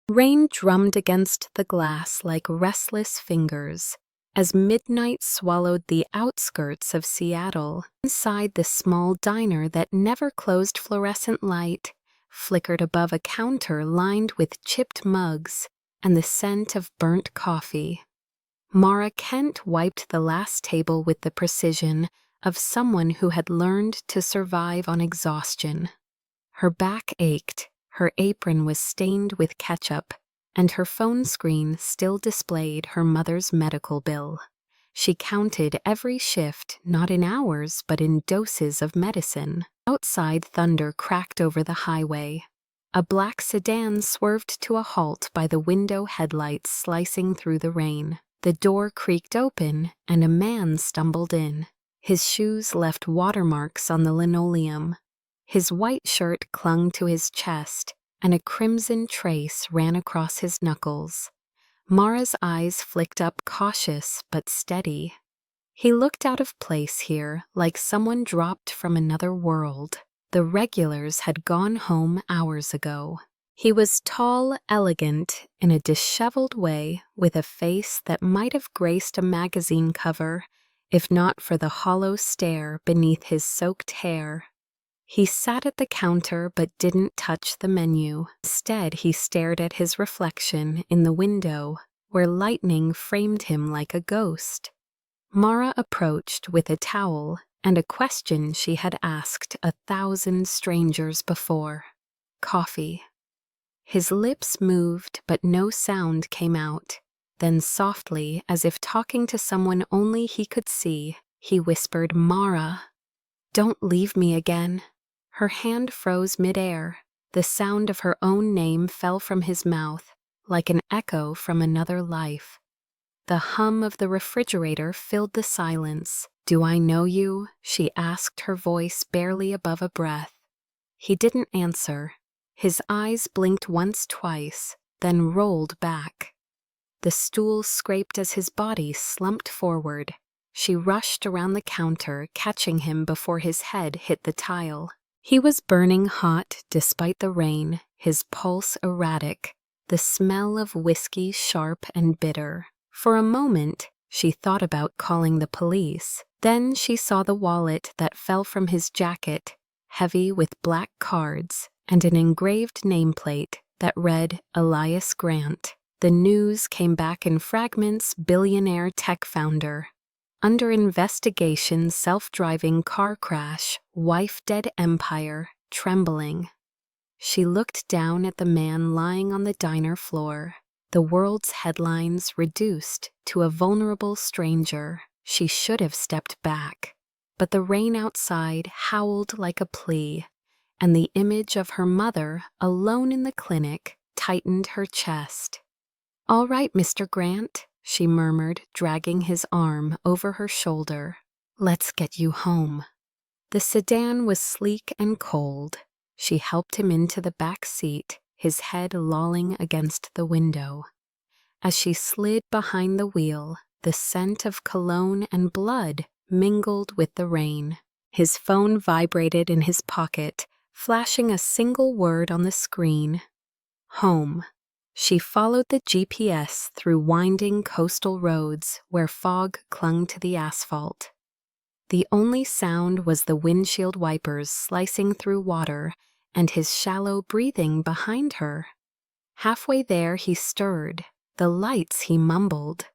Rain drummed against the glass like restless fingers as midnight swallowed the outskirts of Seattle. Inside the small diner that never closed, fluorescent light flickered above a counter lined with chipped mugs and the scent of burnt coffee. Mara Kent wiped the last table with the precision of someone who had learned to survive on exhaustion. Her back ached, her apron was stained with ketchup, and her phone screen still displayed her mother's medical bill. She counted every shift, not in hours, but in doses of medicine. Outside, thunder cracked over the highway. A black sedan swerved to a halt by the window headlights slicing through the rain. The door creaked open, and a man stumbled in. His shoes left watermarks on the linoleum. His white shirt clung to his chest, and a crimson trace ran across his knuckles. Mara's eyes flicked up, cautious but steady. He looked out of place here, like someone dropped from another world. The regulars had gone home hours ago. He was tall, elegant, in a disheveled way, with a face that might have graced a magazine cover, if not for the hollow stare beneath his soaked hair. He sat at the counter but didn't touch the menu. Instead, he stared at his reflection in the window, where lightning framed him like a ghost. Mara approached with a towel and a question she had asked 1,000 strangers before. Coffee. His lips moved, but no sound came out. Then softly, as if talking to someone only he could see, he whispered, "Mara, don't leave me again." Her hand froze midair. The sound of her own name fell from his mouth, like an echo from another life. The hum of the refrigerator filled the silence. "Do I know you?" she asked, her voice barely above a breath. He didn't answer. His eyes blinked once, twice, then rolled back. The stool scraped as his body slumped forward. She rushed around the counter, catching him before his head hit the tile. He was burning hot despite the rain, his pulse erratic, the smell of whiskey sharp and bitter. For a moment, she thought about calling the police. Then she saw the wallet that fell from his jacket, heavy with black cards, and an engraved nameplate that read Elias Grant. The news came back in fragments: billionaire tech founder. Under investigation, self-driving car crash, wife dead, empire trembling. She looked down at the man lying on the diner floor. The world's headlines reduced to a vulnerable stranger. She should have stepped back, but the rain outside howled like a plea, and the image of her mother, alone in the clinic, tightened her chest. "All right, Mr. Grant," she murmured, dragging his arm over her shoulder. "Let's get you home." The sedan was sleek and cold. She helped him into the back seat, his head lolling against the window. As she slid behind the wheel, the scent of cologne and blood mingled with the rain. His phone vibrated in his pocket, flashing a single word on the screen: home. She followed the GPS through winding coastal roads where fog clung to the asphalt. The only sound was the windshield wipers slicing through water and his shallow breathing behind her. Halfway there, he stirred. "The lights," he mumbled.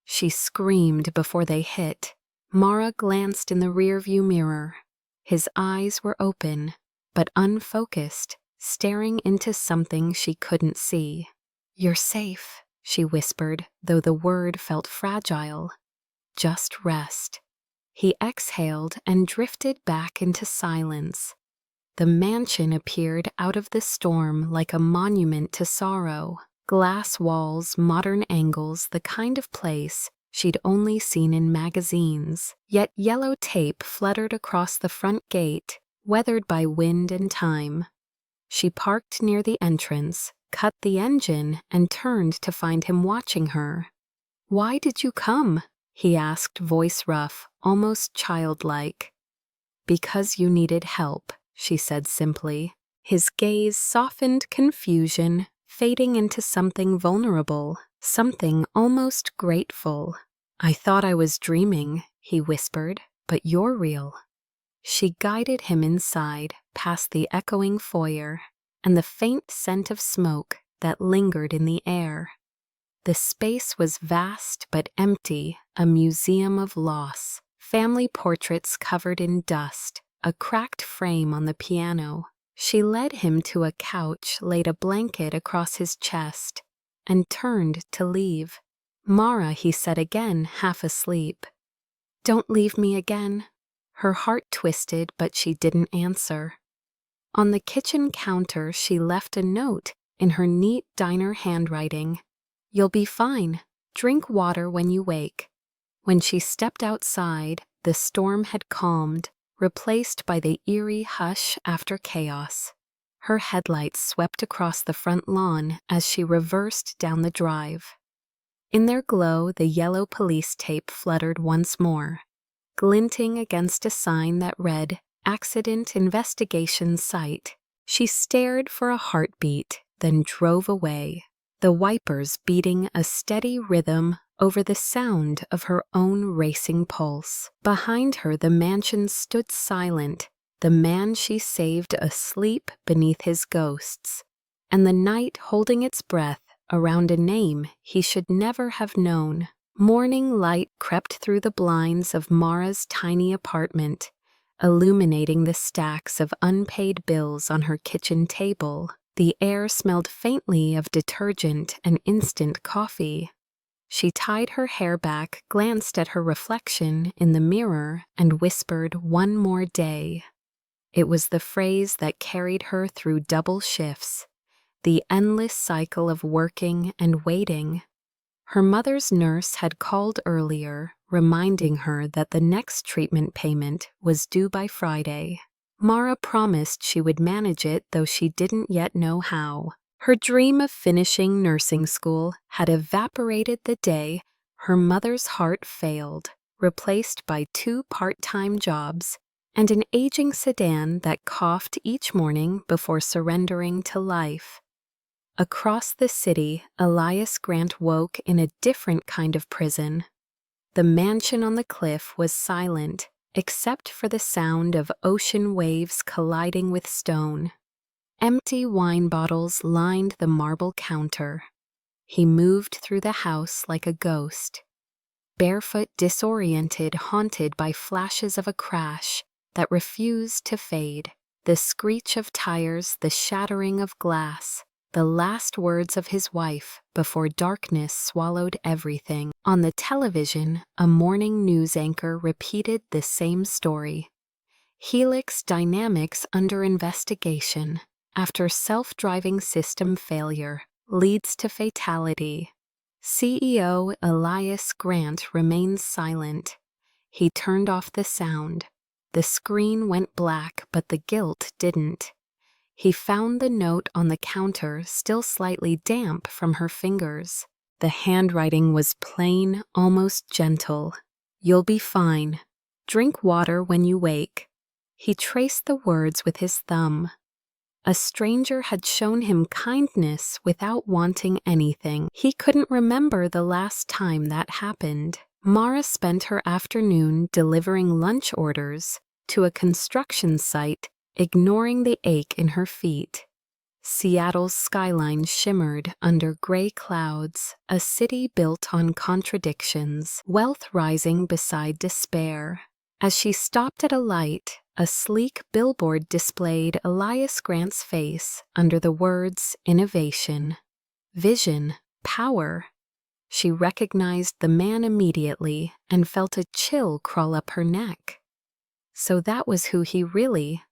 She screamed before they hit. Mara glanced in the rearview mirror. His eyes were open, but unfocused, staring into something she couldn't see. "You're safe," she whispered, though the word felt fragile. "Just rest." He exhaled and drifted back into silence. The mansion appeared out of the storm like a monument to sorrow. Glass walls, modern angles, the kind of place she'd only seen in magazines. Yet yellow tape fluttered across the front gate, weathered by wind and time. She parked near the entrance, cut the engine, and turned to find him watching her. "Why did you come?" he asked, voice rough, almost childlike. "Because you needed help," she said simply. His gaze softened confusion, fading into something vulnerable, something almost grateful. "I thought I was dreaming," he whispered, "but you're real." She guided him inside, past the echoing foyer, and the faint scent of smoke that lingered in the air. The space was vast but empty, a museum of loss. Family portraits covered in dust, a cracked frame on the piano. She led him to a couch, laid a blanket across his chest, and turned to leave. "Mara," he said again, half asleep. "Don't leave me again." Her heart twisted, but she didn't answer. On the kitchen counter, she left a note in her neat diner handwriting. "You'll be fine. Drink water when you wake." When she stepped outside, the storm had calmed, replaced by the eerie hush after chaos. Her headlights swept across the front lawn as she reversed down the drive. In their glow, the yellow police tape fluttered once more, glinting against a sign that read, "Accident Investigation Site." She stared for a heartbeat, then drove away, the wipers beating a steady rhythm over the sound of her own racing pulse. Behind her, the mansion stood silent, the man she saved asleep beneath his ghosts, and the night holding its breath around a name he should never have known. Morning light crept through the blinds of Mara's tiny apartment, illuminating the stacks of unpaid bills on her kitchen table. The air smelled faintly of detergent and instant coffee. She tied her hair back, glanced at her reflection in the mirror, and whispered, "One more day." It was the phrase that carried her through double shifts, the endless cycle of working and waiting. Her mother's nurse had called earlier, reminding her that the next treatment payment was due by Friday. Mara promised she would manage it, though she didn't yet know how. Her dream of finishing nursing school had evaporated the day her mother's heart failed, replaced by 2 part-time jobs and an aging sedan that coughed each morning before surrendering to life. Across the city, Elias Grant woke in a different kind of prison. The mansion on the cliff was silent, except for the sound of ocean waves colliding with stone. Empty wine bottles lined the marble counter. He moved through the house like a ghost, barefoot, disoriented, haunted by flashes of a crash that refused to fade. The screech of tires, the shattering of glass, the last words of his wife before darkness swallowed everything. On the television, a morning news anchor repeated the same story. Helix Dynamics under investigation after self-driving system failure leads to fatality. CEO Elias Grant remains silent. He turned off the sound. The screen went black, but the guilt didn't. He found the note on the counter, still slightly damp from her fingers. The handwriting was plain, almost gentle. "You'll be fine. Drink water when you wake." He traced the words with his thumb. A stranger had shown him kindness without wanting anything. He couldn't remember the last time that happened. Mara spent her afternoon delivering lunch orders to a construction site, ignoring the ache in her feet. Seattle's skyline shimmered under gray clouds, a city built on contradictions, wealth rising beside despair. As she stopped at a light, a sleek billboard displayed Elias Grant's face under the words "Innovation, Vision, Power." She recognized the man immediately and felt a chill crawl up her neck. So that was who he really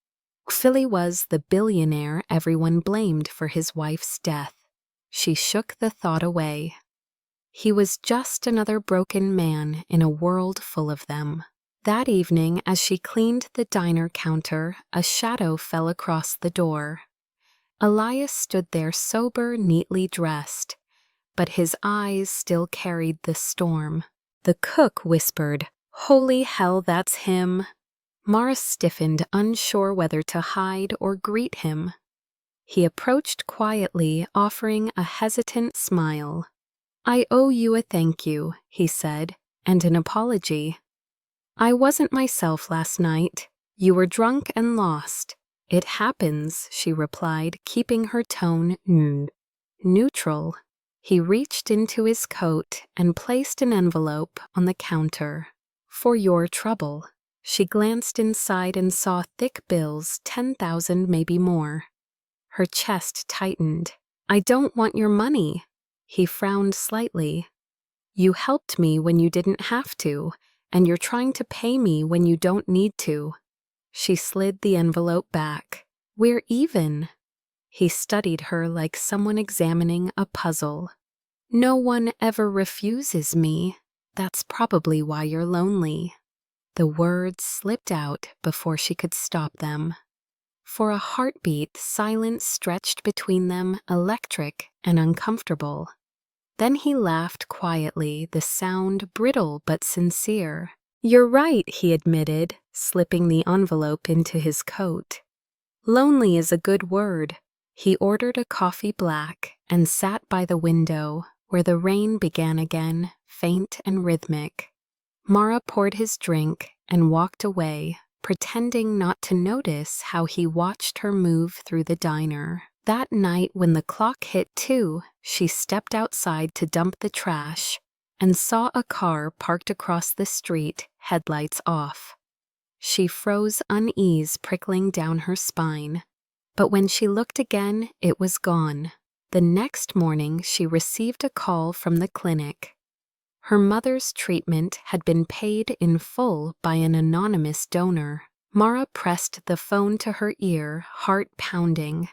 was, the billionaire everyone blamed for his wife's death. She shook the thought away. He was just another broken man in a world full of them. That evening, as she cleaned the diner counter, a shadow fell across the door. Elias stood there sober, neatly dressed, but his eyes still carried the storm. The cook whispered, "Holy hell, that's him." Mara stiffened, unsure whether to hide or greet him. He approached quietly, offering a hesitant smile. "I owe you a thank you," he said, "and an apology. I wasn't myself last night. You were drunk and lost." "It happens," she replied, keeping her tone neutral. He reached into his coat and placed an envelope on the counter. "For your trouble." She glanced inside and saw thick bills, 10,000, maybe more. Her chest tightened. "I don't want your money." He frowned slightly. "You helped me when you didn't have to, and you're trying to pay me when you don't need to." She slid the envelope back. "We're even." He studied her like someone examining a puzzle. "No one ever refuses me. That's probably why you're lonely." The words slipped out before she could stop them. For a heartbeat, silence stretched between them, electric and uncomfortable. Then he laughed quietly, the sound brittle but sincere. "You're right," he admitted, slipping the envelope into his coat. "Lonely is a good word." He ordered a coffee black and sat by the window, where the rain began again, faint and rhythmic. Mara poured his drink and walked away, pretending not to notice how he watched her move through the diner. That night, when the clock hit 2, she stepped outside to dump the trash and saw a car parked across the street, headlights off. She froze, unease prickling down her spine. But when she looked again, it was gone. The next morning, she received a call from the clinic. Her mother's treatment had been paid in full by an anonymous donor. Mara pressed the phone to her ear, heart pounding.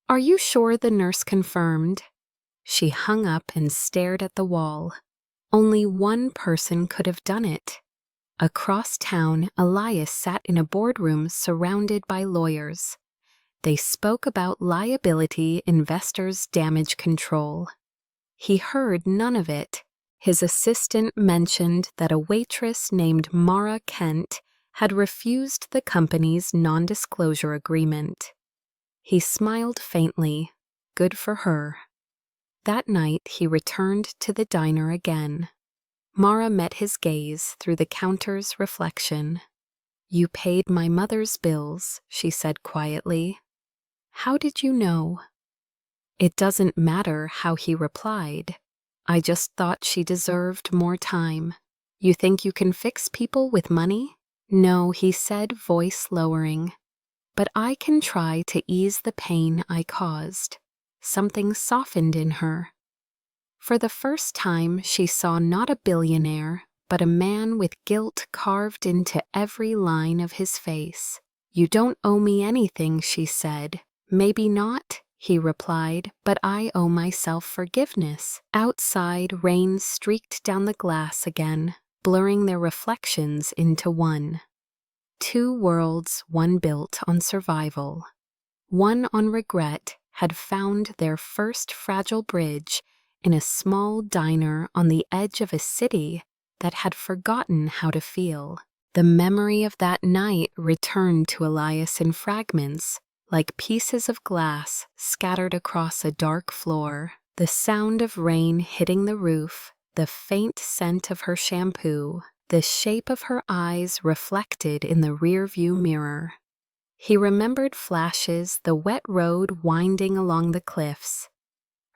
"Are you sure the nurse confirmed?" She hung up and stared at the wall. Only one person could have done it. Across town, Elias sat in a boardroom surrounded by lawyers. They spoke about liability, investors, damage control. He heard none of it. His assistant mentioned that a waitress named Mara Kent had refused the company's non-disclosure agreement. He smiled faintly. Good for her. That night he returned to the diner again. Mara met his gaze through the counter's reflection. "You paid my mother's bills," she said quietly. "How did you know?" It doesn't matter how he replied. "I just thought she deserved more time." "You think you can fix people with money?" "No," he said, voice lowering. "But I can try to ease the pain I caused." Something softened in her. For the first time, she saw not a billionaire, but a man with guilt carved into every line of his face. "You don't owe me anything," she said. "Maybe not," he replied, "but I owe myself forgiveness." Outside, rain streaked down the glass again, blurring their reflections into one. Two worlds, one built on survival, one on regret, had found their first fragile bridge in a small diner on the edge of a city that had forgotten how to feel. The memory of that night returned to Elias in fragments, like pieces of glass scattered across a dark floor. The sound of rain hitting the roof, the faint scent of her shampoo, the shape of her eyes reflected in the rearview mirror. He remembered flashes, the wet road winding along the cliffs.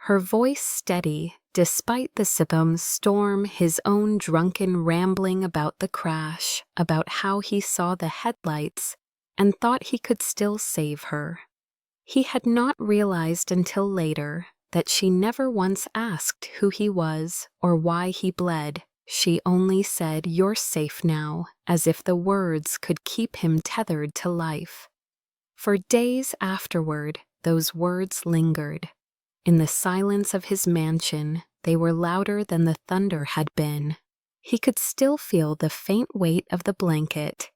Her voice steady, despite the storm, his own drunken rambling about the crash, about how he saw the headlights and thought he could still save her. He had not realized until later that she never once asked who he was or why he bled. She only said, "You're safe now," as if the words could keep him tethered to life. For days afterward, those words lingered. In the silence of his mansion, they were louder than the thunder had been. He could still feel the faint weight of the blanket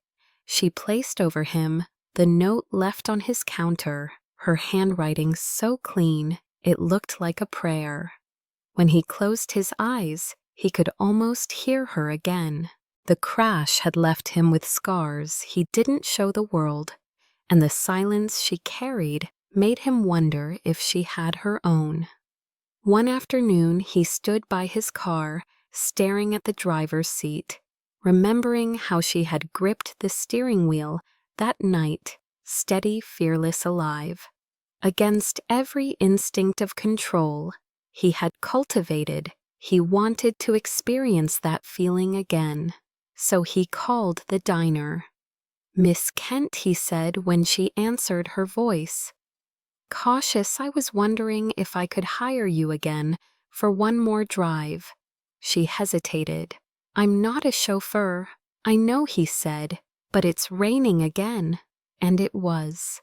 she placed over him, the note left on his counter, her handwriting so clean it looked like a prayer. When he closed his eyes, he could almost hear her again. The crash had left him with scars he didn't show the world, and the silence she carried made him wonder if she had her own. One afternoon, he stood by his car, staring at the driver's seat, remembering how she had gripped the steering wheel that night, steady, fearless, alive. Against every instinct of control he had cultivated, he wanted to experience that feeling again. So he called the diner. "Miss Kent," he said when she answered her voice. Cautious, "I was wondering if I could hire you again for one more drive." She hesitated. "I'm not a chauffeur." "I know," he said, "but it's raining again." And it was.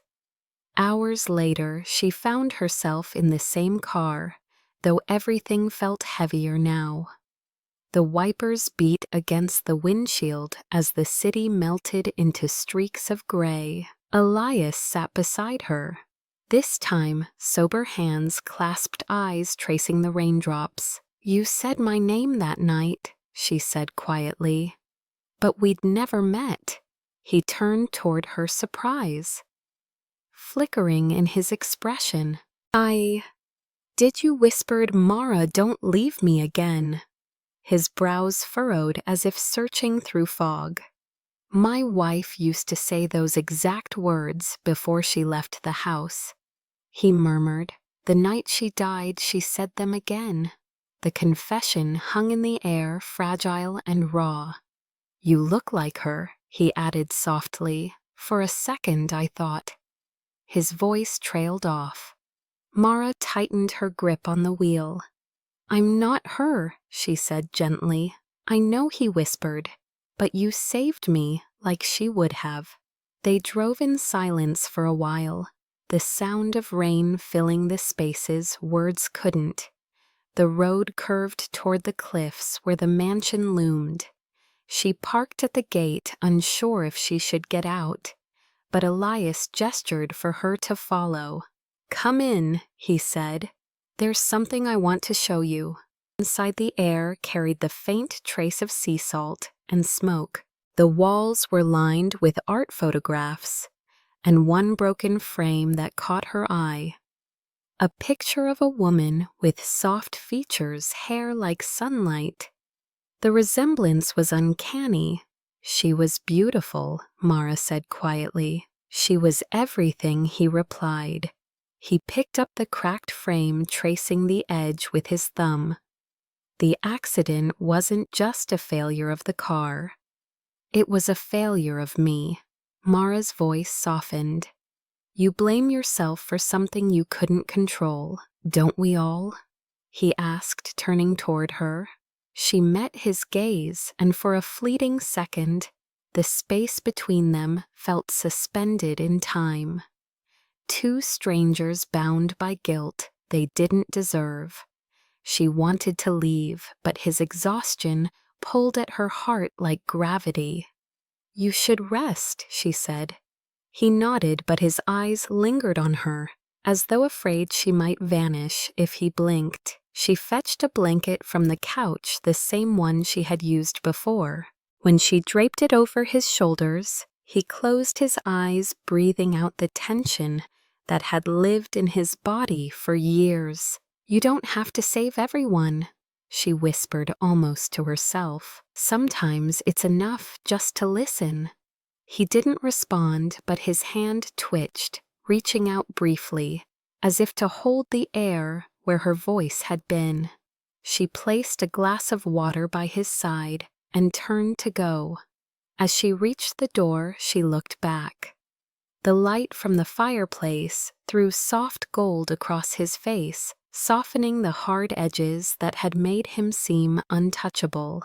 Hours later, she found herself in the same car, though everything felt heavier now. The wipers beat against the windshield as the city melted into streaks of gray. Elias sat beside her. This time, sober hands clasped eyes tracing the raindrops. "You said my name that night," she said quietly. "But we'd never met." He turned toward her, surprise flickering in his expression. Did you?" whispered. "Mara, don't leave me again." His brows furrowed as if searching through fog. "My wife used to say those exact words before she left the house," he murmured. "The night she died, she said them again." The confession hung in the air, fragile and raw. "You look like her," he added softly. "For a second, I thought." His voice trailed off. Mara tightened her grip on the wheel. "I'm not her," she said gently. "I know," he whispered, "but you saved me like she would have." They drove in silence for a while, the sound of rain filling the spaces words couldn't. The road curved toward the cliffs where the mansion loomed. She parked at the gate, unsure if she should get out, but Elias gestured for her to follow. "Come in," he said. "There's something I want to show you." Inside, the air carried the faint trace of sea salt and smoke. The walls were lined with art photographs, and one broken frame that caught her eye. A picture of a woman with soft features, hair like sunlight. The resemblance was uncanny. "She was beautiful," Mara said quietly. "She was everything," he replied. He picked up the cracked frame, tracing the edge with his thumb. "The accident wasn't just a failure of the car. It was a failure of me." Mara's voice softened. "You blame yourself for something you couldn't control, don't we all?" he asked, turning toward her. She met his gaze, and for a fleeting second, the space between them felt suspended in time. Two strangers bound by guilt they didn't deserve. She wanted to leave, but his exhaustion pulled at her heart like gravity. "You should rest," she said. He nodded, but his eyes lingered on her, as though afraid she might vanish if he blinked. She fetched a blanket from the couch, the same one she had used before. When she draped it over his shoulders, he closed his eyes, breathing out the tension that had lived in his body for years. "You don't have to save everyone," she whispered almost to herself. "Sometimes it's enough just to listen." He didn't respond, but his hand twitched, reaching out briefly, as if to hold the air where her voice had been. She placed a glass of water by his side and turned to go. As she reached the door, she looked back. The light from the fireplace threw soft gold across his face, softening the hard edges that had made him seem untouchable.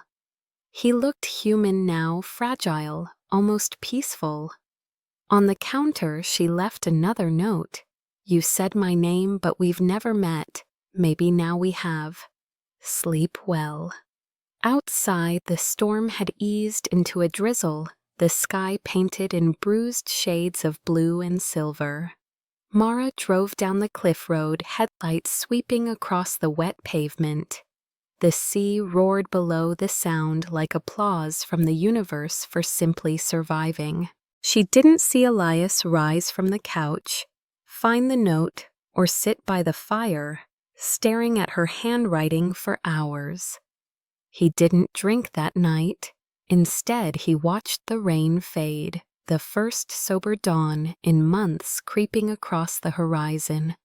He looked human now, fragile, almost peaceful. On the counter, she left another note. "You said my name, but we've never met. Maybe now we have. Sleep well." Outside, the storm had eased into a drizzle, the sky painted in bruised shades of blue and silver. Mara drove down the cliff road, headlights sweeping across the wet pavement. The sea roared below, the sound like applause from the universe for simply surviving. She didn't see Elias rise from the couch, find the note, or sit by the fire, staring at her handwriting for hours. He didn't drink that night. Instead, he watched the rain fade, the first sober dawn in months creeping across the horizon,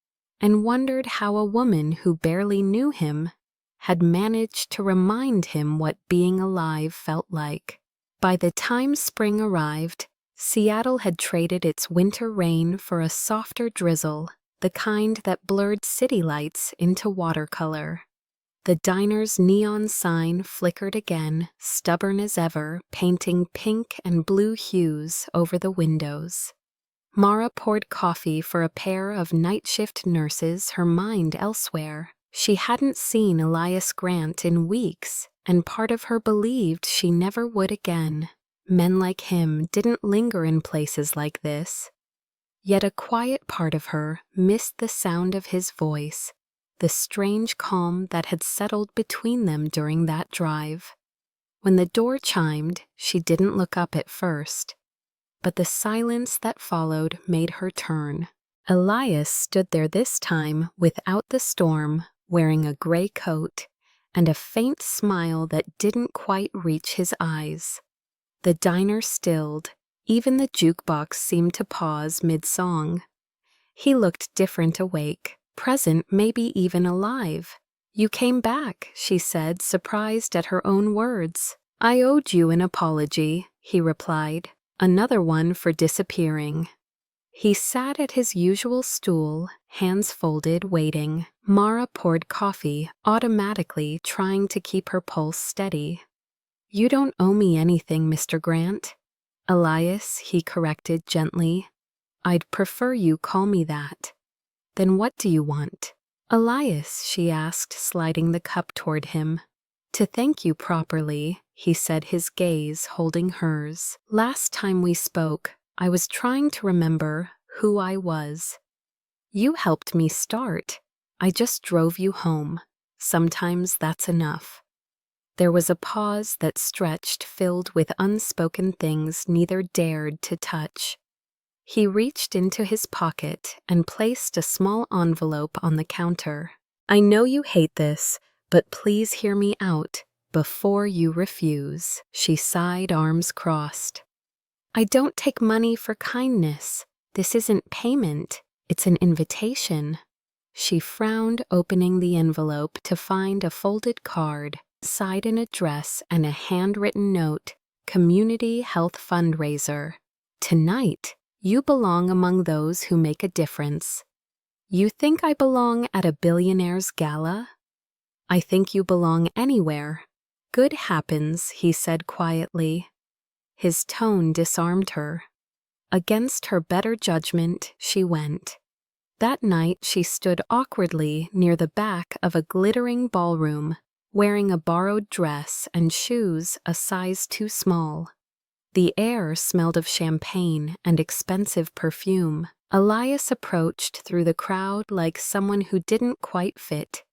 and wondered how a woman who barely knew him had managed to remind him what being alive felt like. By the time spring arrived, Seattle had traded its winter rain for a softer drizzle, the kind that blurred city lights into watercolor. The diner's neon sign flickered again, stubborn as ever, painting pink and blue hues over the windows. Mara poured coffee for a pair of night shift nurses, her mind elsewhere. She hadn't seen Elias Grant in weeks, and part of her believed she never would again. Men like him didn't linger in places like this. Yet a quiet part of her missed the sound of his voice, the strange calm that had settled between them during that drive. When the door chimed, she didn't look up at first, but the silence that followed made her turn. Elias stood there this time without the storm, wearing a gray coat and a faint smile that didn't quite reach his eyes. The diner stilled. Even the jukebox seemed to pause mid-song. He looked different, awake, present, maybe even alive. "You came back," she said, surprised at her own words. "I owed you an apology," he replied. "Another one for disappearing." He sat at his usual stool, hands folded, waiting. Mara poured coffee, automatically trying to keep her pulse steady. "You don't owe me anything, Mr. Grant." "Elias," he corrected gently. "I'd prefer you call me that." "Then what do you want?" "Elias," she asked, sliding the cup toward him. "To thank you properly," he said, his gaze holding hers. "Last time we spoke, I was trying to remember who I was. You helped me start. I just drove you home. Sometimes that's enough." There was a pause that stretched, filled with unspoken things neither dared to touch. He reached into his pocket and placed a small envelope on the counter. "I know you hate this, but please hear me out before you refuse." She sighed, arms crossed. "I don't take money for kindness. This isn't payment, it's an invitation." She frowned, opening the envelope to find a folded card, side an address and a handwritten note, "Community Health Fundraiser. Tonight, you belong among those who make a difference." "You think I belong at a Billionaire's gala?" "I think you belong anywhere. Good happens," he said quietly. His tone disarmed her. Against her better judgment, she went. That night she stood awkwardly near the back of a glittering ballroom, wearing a borrowed dress and shoes a size too small. The air smelled of champagne and expensive perfume. Elias approached through the crowd like someone who didn't quite fit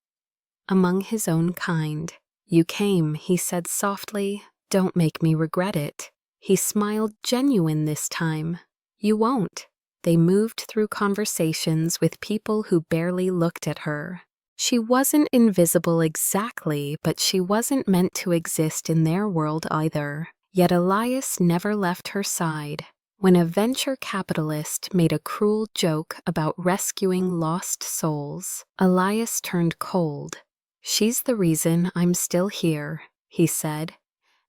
among his own kind. "You came," he said softly. "Don't make me regret it." He smiled, genuine this time. "You won't." They moved through conversations with people who barely looked at her. She wasn't invisible exactly, but she wasn't meant to exist in their world either. Yet Elias never left her side. When a venture capitalist made a cruel joke about rescuing lost souls, Elias turned cold. "She's the reason I'm still here," he said.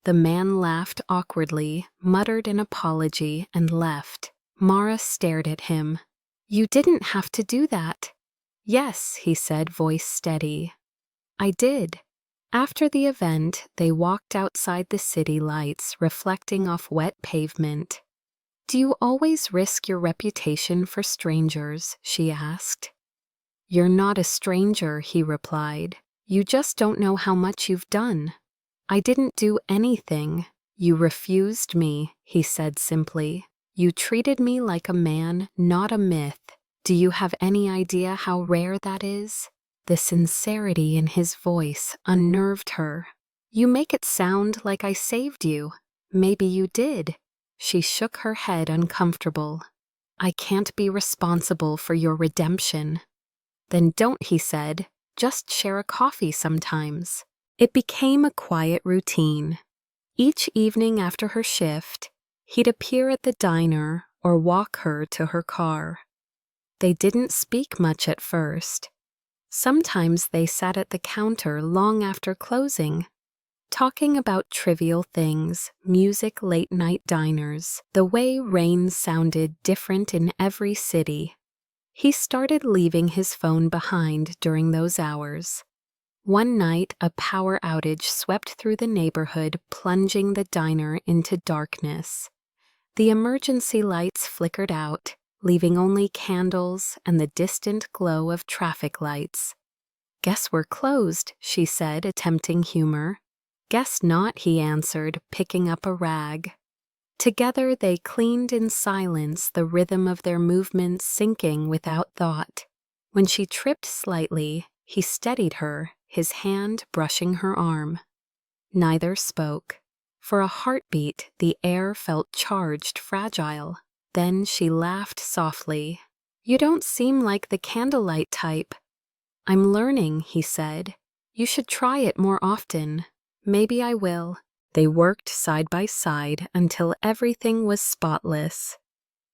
The man laughed awkwardly, muttered an apology, and left. Mara stared at him. "You didn't have to do that." "Yes," he said, voice steady. "I did." After the event, they walked outside the city lights, reflecting off wet pavement. "Do you always risk your reputation for strangers?" she asked. "You're not a stranger," he replied. "You just don't know how much you've done." "I didn't do anything." "You refused me," he said simply. "You treated me like a man, not a myth. Do you have any idea how rare that is?" The sincerity in his voice unnerved her. "You make it sound like I saved you. Maybe you did." She shook her head, uncomfortable. I can't be responsible for your redemption." "Then don't," he said. "Just share a coffee sometimes." It became a quiet routine. Each evening after her shift, he'd appear at the diner or walk her to her car. They didn't speak much at first. Sometimes they sat at the counter long after closing, talking about trivial things, music, late-night diners, the way rain sounded different in every city. He started leaving his phone behind during those hours. One night, a power outage swept through the neighborhood, plunging the diner into darkness. The emergency lights flickered out, leaving only candles and the distant glow of traffic lights. "Guess we're closed," she said, attempting humor. "Guess not," he answered, picking up a rag. Together they cleaned in silence, the rhythm of their movements sinking without thought. When she tripped slightly, he steadied her, his hand brushing her arm. Neither spoke. For a heartbeat, the air felt charged, fragile. Then she laughed softly. "You don't seem like the candlelight type." "I'm learning," he said. "You should try it more often." "Maybe I will." They worked side by side until everything was spotless.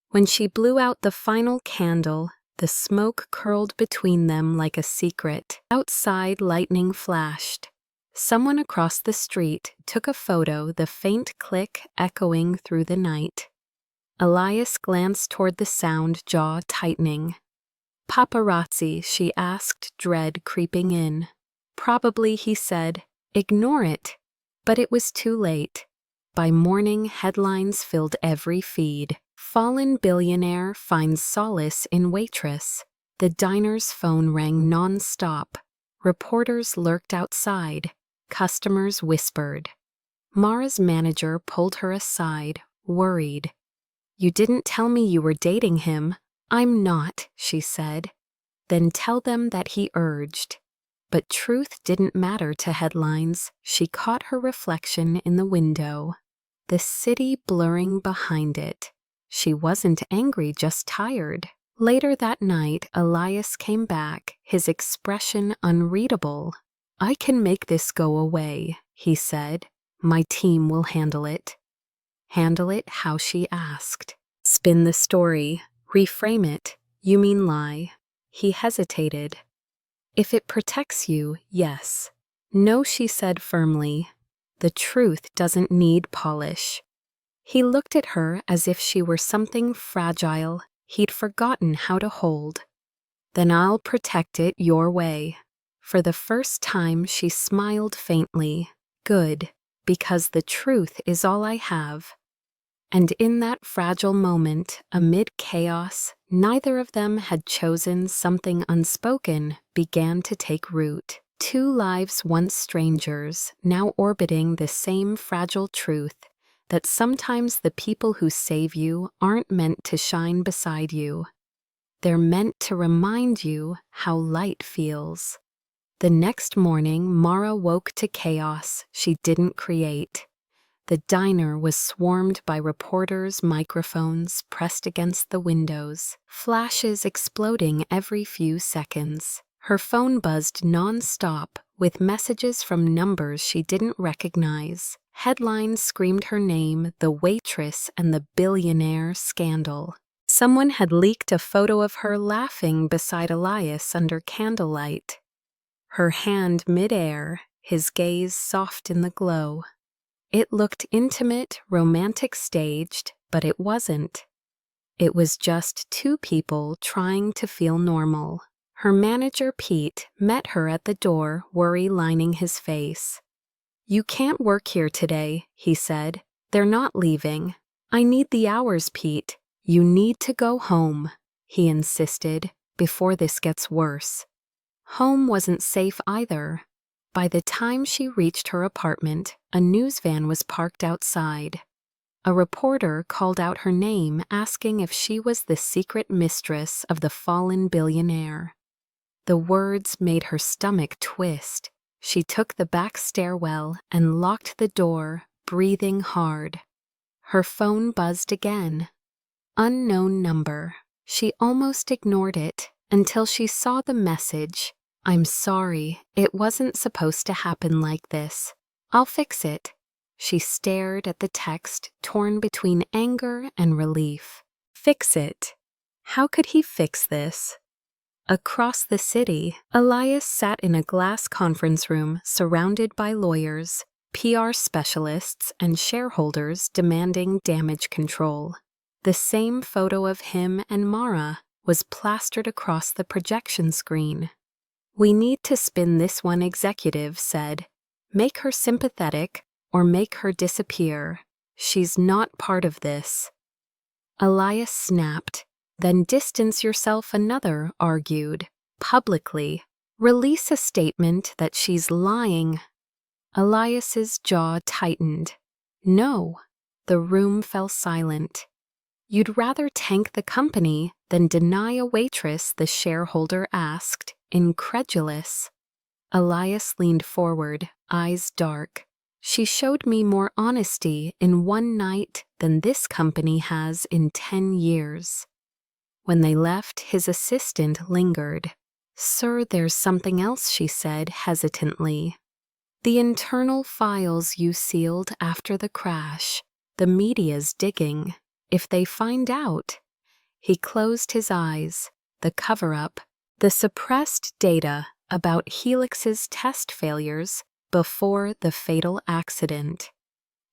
When she blew out the final candle, the smoke curled between them like a secret. Outside, lightning flashed. Someone across the street took a photo, the faint click echoing through the night. Elias glanced toward the sound, jaw tightening. "Paparazzi?" she asked, dread creeping in. "Probably," he said. "Ignore it." But it was too late. By morning, headlines filled every feed. "Fallen billionaire finds solace in Waitress." The diner's phone rang non-stop. Reporters lurked outside. Customers whispered. Mara's manager pulled her aside, worried. "You didn't tell me you were dating him." "I'm not," she said. "Then tell them that," he urged. But truth didn't matter to headlines. She caught her reflection in the window, the city blurring behind it. She wasn't angry, just tired. Later that night, Elias came back, his expression unreadable. "I can make this go away," he said. "My team will handle it." Handle it how, she asked. "Spin the story. Reframe it." "You mean lie?" He hesitated. "If it protects you, yes." "No," she said firmly. "The truth doesn't need polish." He looked at her as if she were something fragile he'd forgotten how to hold. "Then I'll protect it your way." For the first time, she smiled faintly. "Good, because the truth is all I have." And in that fragile moment, amid chaos, neither of them had chosen, something unspoken began to take root. Two lives once strangers, now orbiting the same fragile truth, that sometimes the people who save you aren't meant to shine beside you. They're meant to remind you how light feels. The next morning, Mara woke to chaos she didn't create. The diner was swarmed by reporters, microphones pressed against the windows, flashes exploding every few seconds. Her phone buzzed non-stop with messages from numbers she didn't recognize. Headlines screamed her name, the Waitress and the Billionaire scandal. Someone had leaked a photo of her laughing beside Elias under candlelight. Her hand mid-air, his gaze soft in the glow. It looked intimate, romantic, staged, but it wasn't. It was just two people trying to feel normal. Her manager, Pete, met her at the door, worry lining his face. "You can't work here today," he said. "They're not leaving." "I need the hours, Pete." "You need to go home," he insisted, "before this gets worse." Home wasn't safe either. By the time she reached her apartment, a news van was parked outside. A reporter called out her name, asking if she was the secret mistress of the fallen billionaire. The words made her stomach twist. She took the back stairwell and locked the door, breathing hard. Her phone buzzed again. unknown number. She almost ignored it until she saw the message. "I'm sorry, it wasn't supposed to happen like this. I'll fix it." She stared at the text, torn between anger and relief. Fix it? How could he fix this? Across the city, Elias sat in a glass conference room surrounded by lawyers, PR specialists, and shareholders demanding damage control. The same photo of him and Mara was plastered across the projection screen. "We need to spin this one," executive said. "Make her sympathetic or make her disappear. She's not part of this." Elias snapped. "Then distance yourself," another argued. "Publicly. Release a statement that she's lying." Elias's jaw tightened. "No." The room fell silent. "You'd rather tank the company than deny a waitress?" the shareholder asked, incredulous. Elias leaned forward, eyes dark. "She showed me more honesty in one night than this company has in 10 years. When they left, his assistant lingered. "Sir, there's something else," she said hesitantly. "The internal files you sealed after the crash. The media's digging. If they find out..." He closed his eyes. The cover-up, the suppressed data about Helix's test failures before the fatal accident.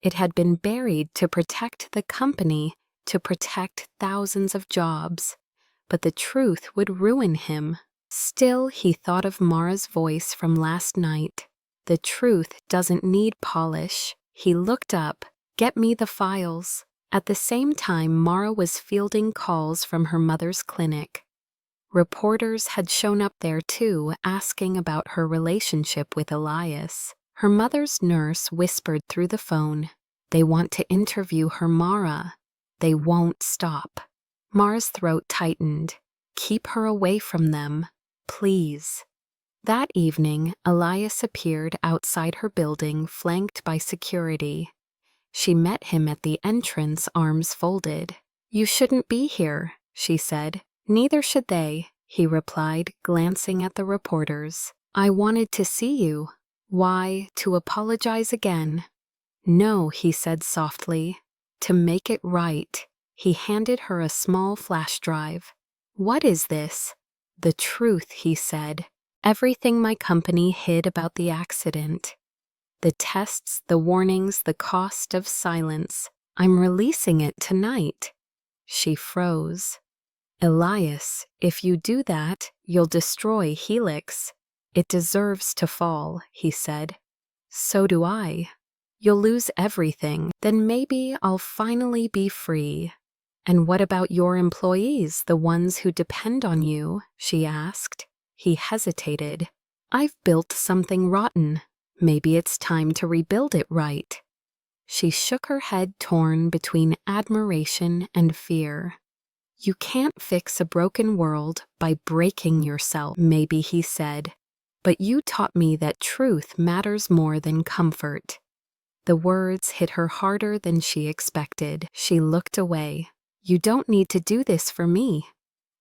It had been buried to protect the company, to protect thousands of jobs. But the truth would ruin him. Still, he thought of Mara's voice from last night. The truth doesn't need polish. He looked up. "Get me the files." At the same time, Mara was fielding calls from her mother's clinic. Reporters had shown up there too, asking about her relationship with Elias. Her mother's nurse whispered through the phone, "They want to interview her, Mara. They won't stop." Mara's throat tightened. "Keep her away from them, please." That evening, Elias appeared outside her building, flanked by security. She met him at the entrance, arms folded. "You shouldn't be here," she said. "Neither should they," he replied, glancing at the reporters. "I wanted to see you." "Why, to apologize again?" "No," he said softly. "To make it right." He handed her a small flash drive. "What is this?" "The truth," he said. "Everything my company hid about the accident. The tests, the warnings, the cost of silence. I'm releasing it tonight." She froze. "Elias, if you do that, you'll destroy Helix. It deserves to fall," he said. "So do I." "You'll lose everything. Then maybe I'll finally be free." "And what about your employees, the ones who depend on you?" she asked. He hesitated. "I've built something rotten. Maybe it's time to rebuild it right." She shook her head, torn between admiration and fear. "You can't fix a broken world by breaking yourself," maybe he said. "But you taught me that truth matters more than comfort." The words hit her harder than she expected. She looked away. "You don't need to do this for me."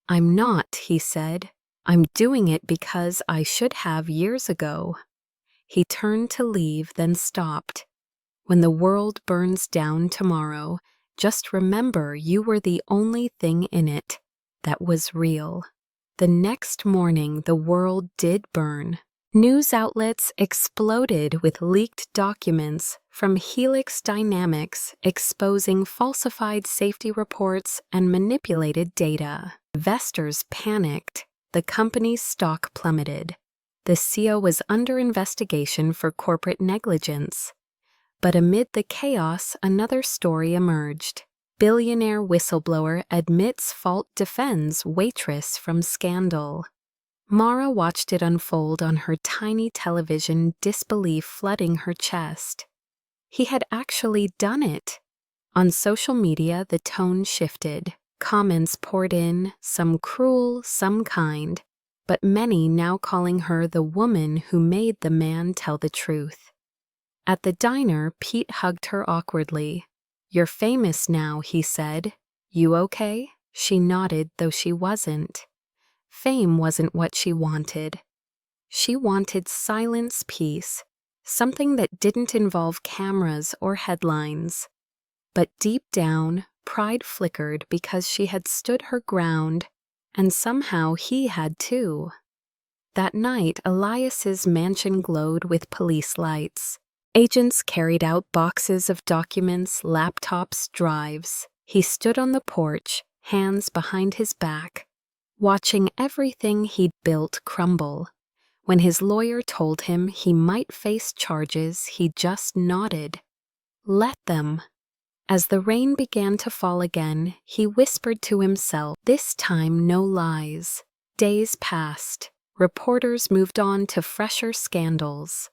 "I'm not," he said. "I'm doing it because I should have years ago." He turned to leave, then stopped. "When the world burns down tomorrow, just remember you were the only thing in it that was real." The next morning, the world did burn. News outlets exploded with leaked documents from Helix Dynamics exposing falsified safety reports and manipulated data. Investors panicked. The company's stock plummeted. The CEO was under investigation for corporate negligence. But amid the chaos, another story emerged. Billionaire whistleblower admits fault, defends Waitress from scandal. Mara watched it unfold on her tiny television, disbelief flooding her chest. He had actually done it. On social media, the tone shifted. Comments poured in, some cruel, some kind, but many now calling her the woman who made the man tell the truth. At the diner, Pete hugged her awkwardly. "You're famous now," he said. "You okay?" She nodded, though she wasn't. Fame wasn't what she wanted. She wanted silence, peace, something that didn't involve cameras or headlines. But deep down, pride flickered because she had stood her ground, and somehow he had too. That night, Elias's mansion glowed with police lights. Agents carried out boxes of documents, laptops, drives. He stood on the porch, hands behind his back, watching everything he'd built crumble. When his lawyer told him he might face charges, he just nodded. Let them. As the rain began to fall again, he whispered to himself, this time no lies. Days passed. Reporters moved on to fresher scandals.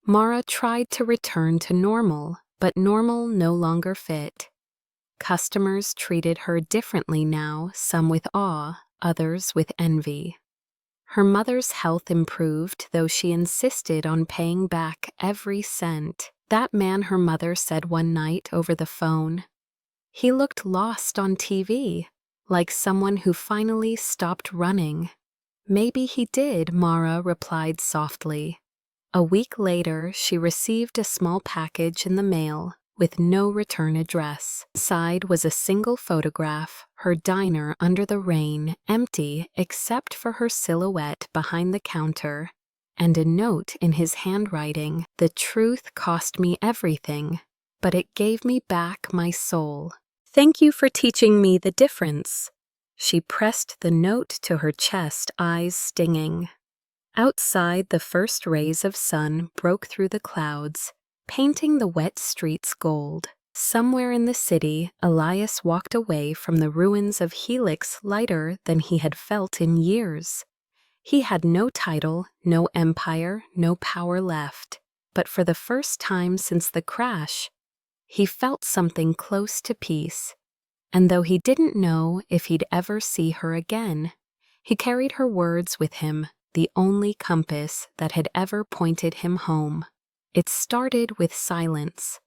Mara tried to return to normal, but normal no longer fit. Customers treated her differently now, some with awe, others with envy. Her mother's health improved, though she insisted on paying back every cent. That man, her mother said one night over the phone. He looked lost on TV, like someone who finally stopped running. Maybe he did, Mara replied softly. A week later, she received a small package in the mail with no return address. Inside was a single photograph, her diner under the rain, empty except for her silhouette behind the counter, and a note in his handwriting. The truth cost me everything, but it gave me back my soul. Thank you for teaching me the difference. She pressed the note to her chest, eyes stinging. Outside, the first rays of sun broke through the clouds, painting the wet streets gold. Somewhere in the city, Elias walked away from the ruins of Helix lighter than he had felt in years. He had no title, no empire, no power left. But for the first time since the crash, he felt something close to peace. And though he didn't know if he'd ever see her again, he carried her words with him, the only compass that had ever pointed him home. It started with silence,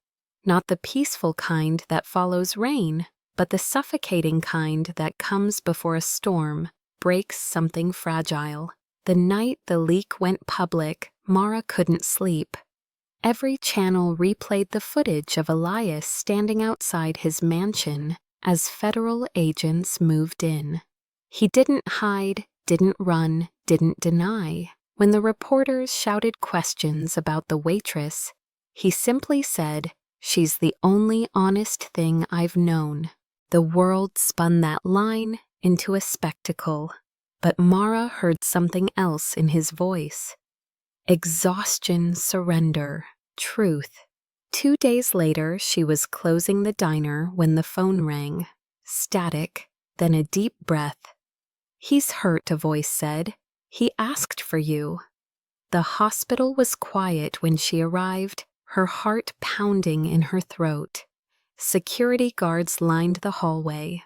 not the peaceful kind that follows rain, but the suffocating kind that comes before a storm breaks something fragile. The night the leak went public, Mara couldn't sleep. Every channel replayed the footage of Elias standing outside his mansion as federal agents moved in. He didn't hide, didn't run, didn't deny. When the reporters shouted questions about the waitress, he simply said, "She's the only honest thing I've known." The world spun that line into a spectacle, but Mara heard something else in his voice. Exhaustion, surrender, truth. 2 days later, she was closing the diner when the phone rang. Static, then a deep breath. "He's hurt," a voice said. "He asked for you." The hospital was quiet when she arrived, her heart pounding in her throat. Security guards lined the hallway.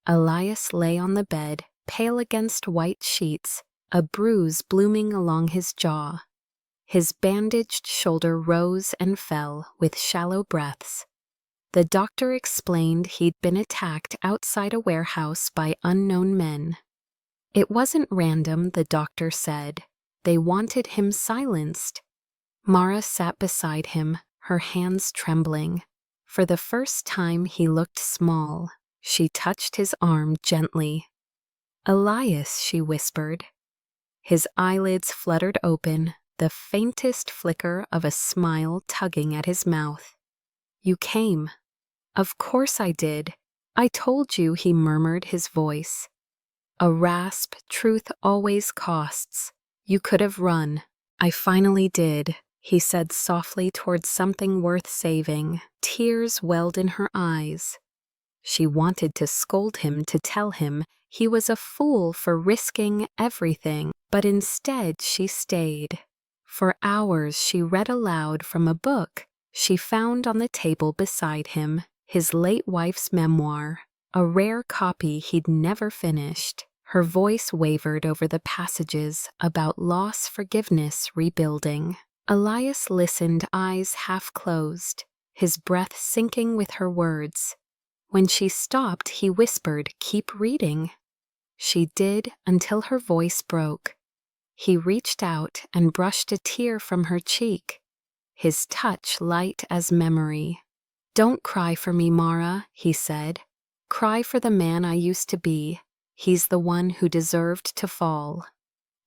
Elias lay on the bed, pale against white sheets, a bruise blooming along his jaw. His bandaged shoulder rose and fell with shallow breaths. The doctor explained he'd been attacked outside a warehouse by unknown men. It wasn't random, the doctor said. They wanted him silenced. Mara sat beside him, her hands trembling. For the first time he looked small. She touched his arm gently. "Elias," she whispered. His eyelids fluttered open, the faintest flicker of a smile tugging at his mouth. "You came." "Of course I did. I told you," he murmured, his voice. A rasp. Truth always costs. "You could have run." "I finally did," he said softly towards something worth saving. Tears welled in her eyes. She wanted to scold him, to tell him he was a fool for risking everything, but instead she stayed. For hours she read aloud from a book she found on the table beside him, his late wife's memoir, a rare copy he'd never finished. Her voice wavered over the passages about loss, forgiveness, rebuilding. Elias listened, eyes half closed, his breath sinking with her words. When she stopped, he whispered, "Keep reading." She did until her voice broke. He reached out and brushed a tear from her cheek, his touch light as memory. "Don't cry for me, Mara," he said. "Cry for the man I used to be. He's the one who deserved to fall."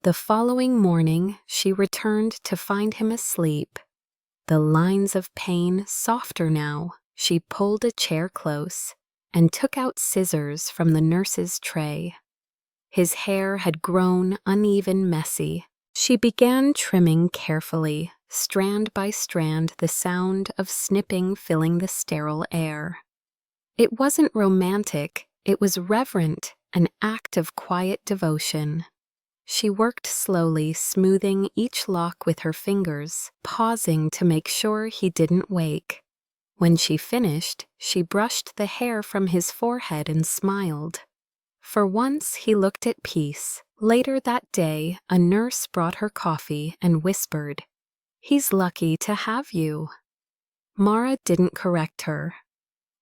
The following morning, she returned to find him asleep. The lines of pain softer now. She pulled a chair close and took out scissors from the nurse's tray. His hair had grown uneven, messy. She began trimming carefully, strand by strand, the sound of snipping filling the sterile air. It wasn't romantic, it was reverent, an act of quiet devotion. She worked slowly, smoothing each lock with her fingers, pausing to make sure he didn't wake. When she finished, she brushed the hair from his forehead and smiled. For once, he looked at peace. Later that day, a nurse brought her coffee and whispered, "He's lucky to have you." Mara didn't correct her.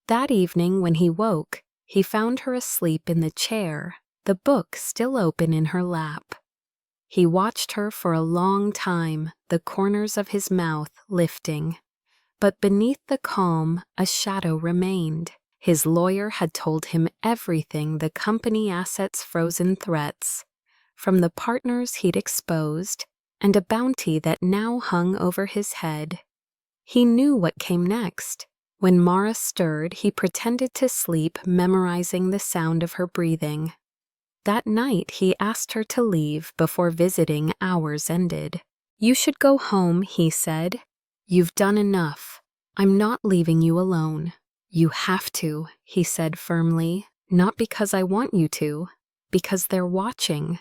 That evening, when he woke, he found her asleep in the chair, the book still open in her lap. He watched her for a long time, the corners of his mouth lifting. But beneath the calm, a shadow remained. His lawyer had told him everything, the company assets, frozen threats, from the partners he'd exposed, and a bounty that now hung over his head. He knew what came next. When Mara stirred, he pretended to sleep, memorizing the sound of her breathing. That night, he asked her to leave before visiting hours ended. "You should go home," he said. "You've done enough. I'm not leaving you alone." "You have to," he said firmly. "Not because I want you to, because they're watching."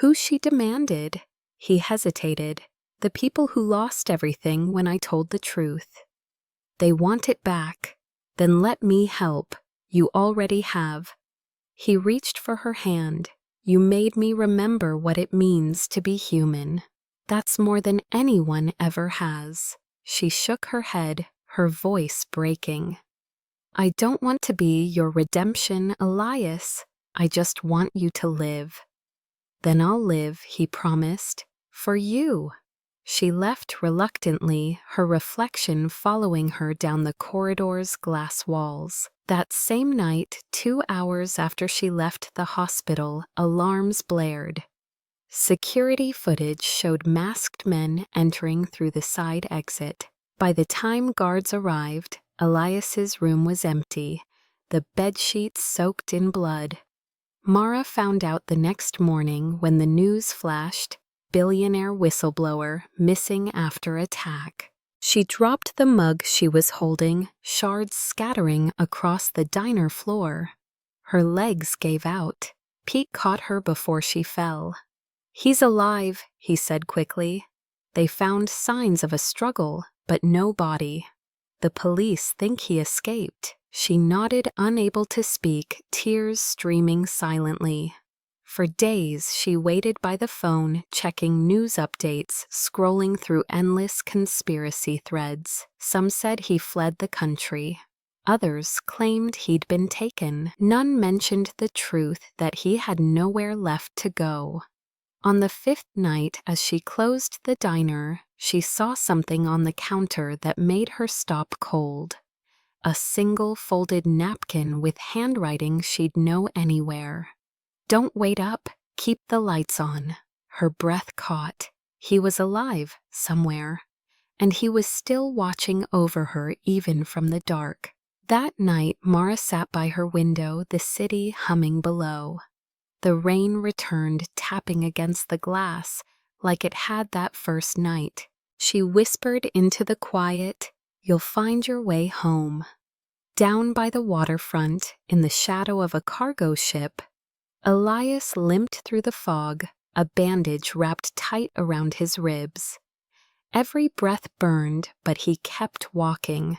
"Who?" she demanded. He hesitated. "The people who lost everything when I told the truth. They want it back. Then let me help. You already have." He reached for her hand. "You made me remember what it means to be human. That's more than anyone ever has." She shook her head, her voice breaking. "I don't want to be your redemption, Elias. I just want you to live." "Then I'll live," he promised, "for you." She left reluctantly, her reflection following her down the corridor's glass walls. That same night, 2 hours after she left the hospital, alarms blared. Security footage showed masked men entering through the side exit. By the time guards arrived, Elias's room was empty, the bedsheets soaked in blood. Mara found out the next morning when the news flashed, "Billionaire whistleblower missing after attack." She dropped the mug she was holding, shards scattering across the diner floor. Her legs gave out. Pete caught her before she fell. "He's alive," he said quickly. "They found signs of a struggle, but no body. The police think he escaped." She nodded, unable to speak, tears streaming silently. For days, she waited by the phone, checking news updates, scrolling through endless conspiracy threads. Some said he fled the country. Others claimed he'd been taken. None mentioned the truth that he had nowhere left to go. On the 5th night, as she closed the diner, she saw something on the counter that made her stop cold. A single folded napkin with handwriting she'd know anywhere. "Don't wait up, keep the lights on." Her breath caught. He was alive, somewhere, and he was still watching over her even from the dark. That night, Mara sat by her window, the city humming below. The rain returned, tapping against the glass like it had that first night. She whispered into the quiet, "You'll find your way home." Down by the waterfront, in the shadow of a cargo ship, Elias limped through the fog, a bandage wrapped tight around his ribs. Every breath burned, but he kept walking.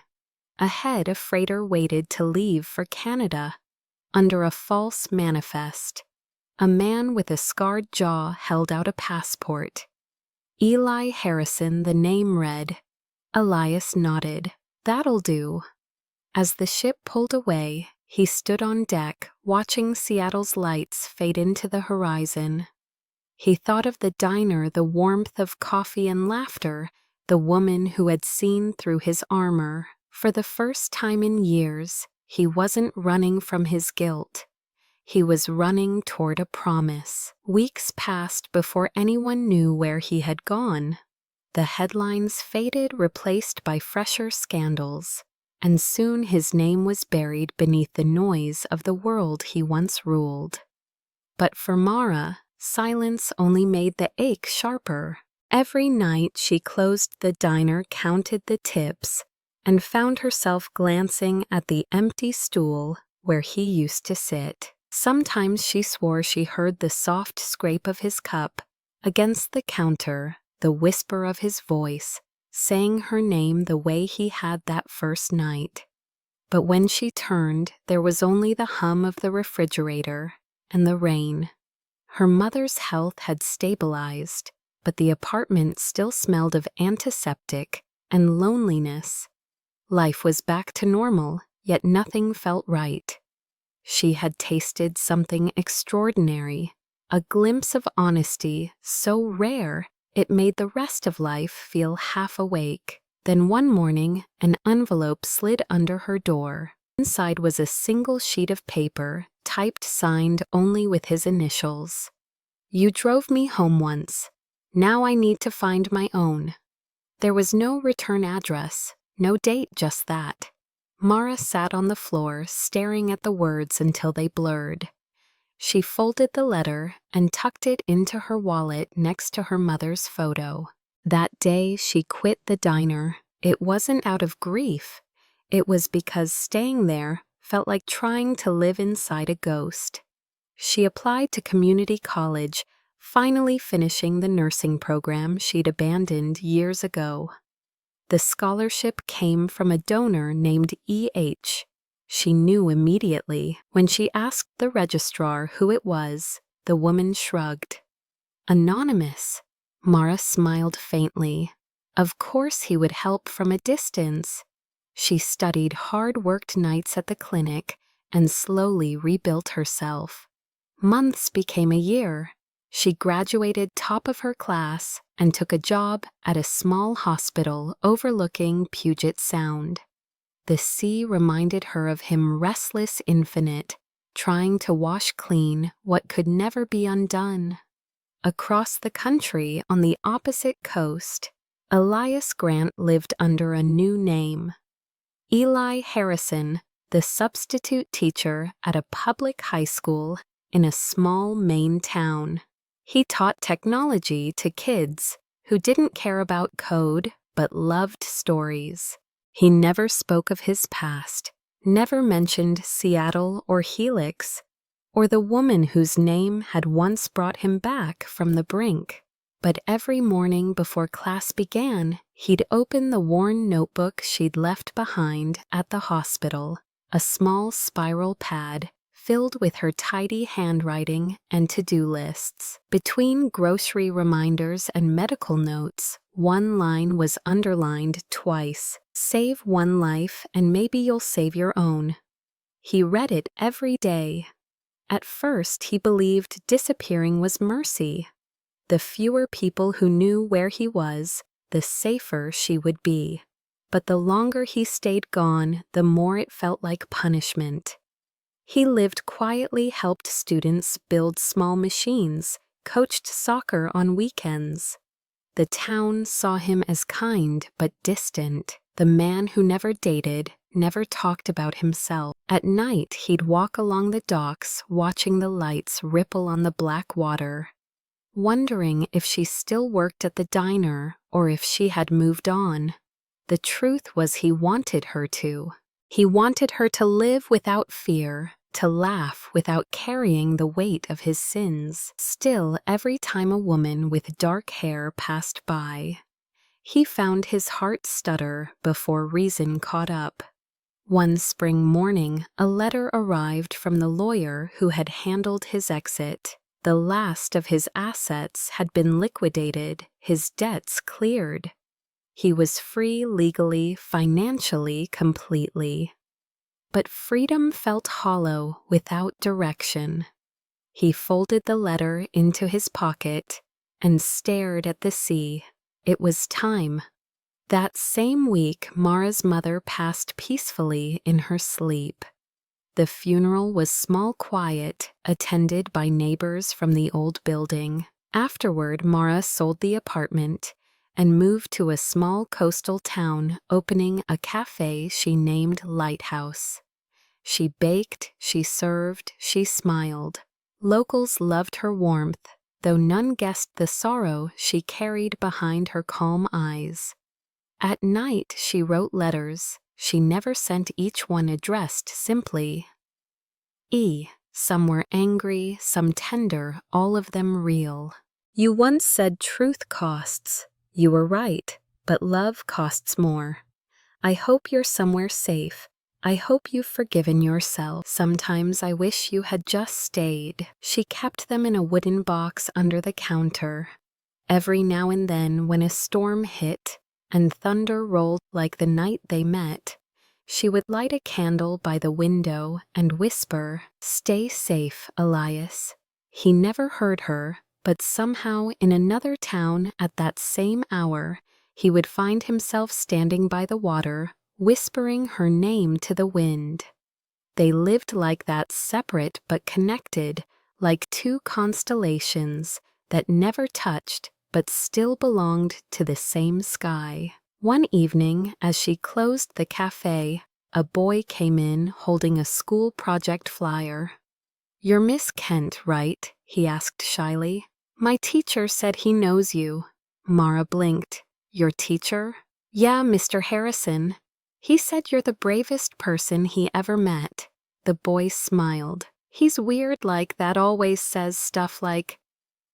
Ahead, a freighter waited to leave for Canada. Under a false manifest, a man with a scarred jaw held out a passport. Eli Harrison, the name read. Elias nodded. "That'll do." As the ship pulled away, He stood on deck, watching Seattle's lights fade into the horizon. He thought of the diner, the warmth of coffee and laughter, the woman who had seen through his armor. For the first time in years, he wasn't running from his guilt. He was running toward a promise. Weeks passed before anyone knew where he had gone. The headlines faded, replaced by fresher scandals, and soon his name was buried beneath the noise of the world he once ruled. But for Mara, silence only made the ache sharper. Every night she closed the diner, counted the tips, and found herself glancing at the empty stool where he used to sit. Sometimes she swore she heard the soft scrape of his cup against the counter, the whisper of his voice, saying her name the way he had that first night. But when she turned, there was only the hum of the refrigerator and the rain. Her mother's health had stabilized, but the apartment still smelled of antiseptic and loneliness. Life was back to normal, yet nothing felt right. She had tasted something extraordinary, a glimpse of honesty so rare it made the rest of life feel half awake. Then one morning, an envelope slid under her door. Inside was a single sheet of paper, typed, signed only with his initials. "You drove me home once. Now I need to find my own." There was no return address, no date, just that. Mara sat on the floor, staring at the words until they blurred. She folded the letter and tucked it into her wallet next to her mother's photo. That day she quit the diner. It wasn't out of grief. It was because staying there felt like trying to live inside a ghost. She applied to community college, finally finishing the nursing program she'd abandoned years ago. The scholarship came from a donor named E.H. She knew immediately. When she asked the registrar who it was, the woman shrugged. "Anonymous." Mara smiled faintly. Of course he would help from a distance. She studied hard, worked nights at the clinic, and slowly rebuilt herself. Months became a year. She graduated top of her class and took a job at a small hospital overlooking Puget Sound. The sea reminded her of him, restless, infinite, trying to wash clean what could never be undone. Across the country, on the opposite coast, Elias Grant lived under a new name. Eli Harrison, the substitute teacher at a public high school in a small Maine town. He taught technology to kids who didn't care about code but loved stories. He never spoke of his past, never mentioned Seattle or Helix, or the woman whose name had once brought him back from the brink. But every morning before class began, he'd open the worn notebook she'd left behind at the hospital, a small spiral pad filled with her tidy handwriting and to-do lists. Between grocery reminders and medical notes, one line was underlined twice: "Save one life and maybe you'll save your own." He read it every day. At first, he believed disappearing was mercy. The fewer people who knew where he was, the safer she would be. But the longer he stayed gone, the more it felt like punishment. He lived quietly, helped students build small machines, coached soccer on weekends. The town saw him as kind but distant, the man who never dated, never talked about himself. At night, he'd walk along the docks, watching the lights ripple on the black water, wondering if she still worked at the diner or if she had moved on. The truth was he wanted her to. He wanted her to live without fear, to laugh without carrying the weight of his sins. Still, every time a woman with dark hair passed by, he found his heart stutter before reason caught up. One spring morning, a letter arrived from the lawyer who had handled his exit. The last of his assets had been liquidated, his debts cleared. He was free legally, financially, completely. but freedom felt hollow without direction. He folded the letter into his pocket and stared at the sea. It was time. That same week, Mara's mother passed peacefully in her sleep. The funeral was small, quiet, attended by neighbors from the old building. Afterward, Mara sold the apartment and moved to a small coastal town, opening a cafe she named Lighthouse. She baked, she served, she smiled. Locals loved her warmth, though none guessed the sorrow she carried behind her calm eyes. At night, she wrote letters. She never sent each one addressed simply E. Some were angry, some tender, all of them real. You once said truth costs. You were right, but love costs more. I hope you're somewhere safe. I hope you've forgiven yourself. Sometimes I wish you had just stayed. She kept them in a wooden box under the counter. Every now and then, when a storm hit and thunder rolled like the night they met, she would light a candle by the window and whisper, "Stay safe, Elias." He never heard her, but somehow in another town at that same hour, he would find himself standing by the water, whispering her name to the wind. They lived like that, separate but connected, like two constellations that never touched but still belonged to the same sky. One evening, as she closed the cafe, a boy came in holding a school project flyer. "You're Miss Kent, right?" he asked shyly. "My teacher said he knows you." Mara blinked. "Your teacher?" "Yeah, Mr. Harrison. He said you're the bravest person he ever met." The boy smiled. "He's weird like that, always says stuff like,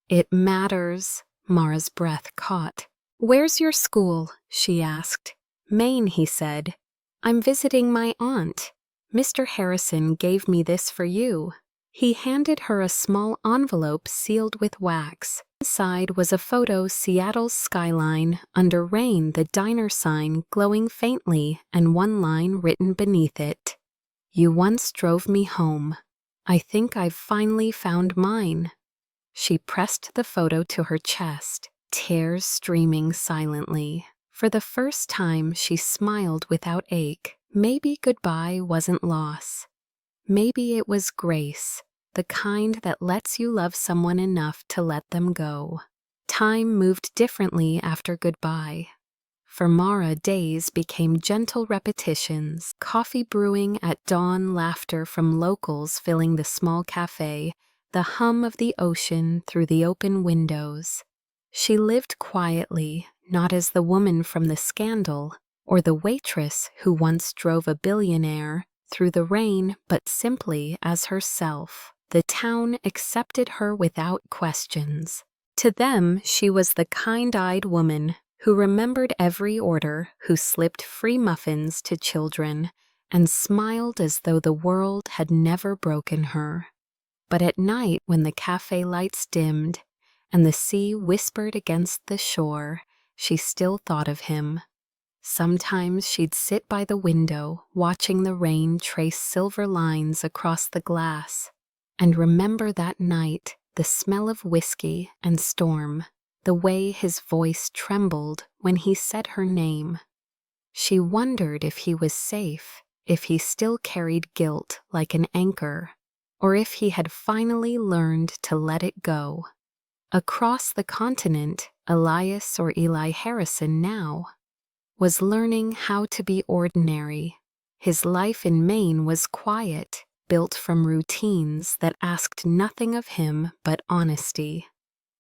'It matters.'" Mara's breath caught. "Where's your school?" she asked. "Maine," he said. "I'm visiting my aunt. Mr. Harrison gave me this for you." He handed her a small envelope sealed with wax. Inside was a photo, Seattle's skyline, under rain, the diner sign glowing faintly, and one line written beneath it. "You once drove me home. I think I've finally found mine." She pressed the photo to her chest, tears streaming silently. For the first time, she smiled without ache. Maybe goodbye wasn't loss. Maybe it was grace, the kind that lets you love someone enough to let them go. Time moved differently after goodbye. For Mara, days became gentle repetitions, coffee brewing at dawn, laughter from locals filling the small cafe, the hum of the ocean through the open windows. She lived quietly, not as the woman from the scandal, or the waitress who once drove a billionaire through the rain, but simply as herself. The town accepted her without questions. To them, she was the kind-eyed woman who remembered every order, who slipped free muffins to children, and smiled as though the world had never broken her. But at night, when the cafe lights dimmed and the sea whispered against the shore, she still thought of him. Sometimes she'd sit by the window, watching the rain trace silver lines across the glass, and remember that night, the smell of whiskey and storm, the way his voice trembled when he said her name. She wondered if he was safe, if he still carried guilt like an anchor, or if he had finally learned to let it go. Across the continent, Elias, or Eli Harrison now, was learning how to be ordinary. His life in Maine was quiet, built from routines that asked nothing of him but honesty.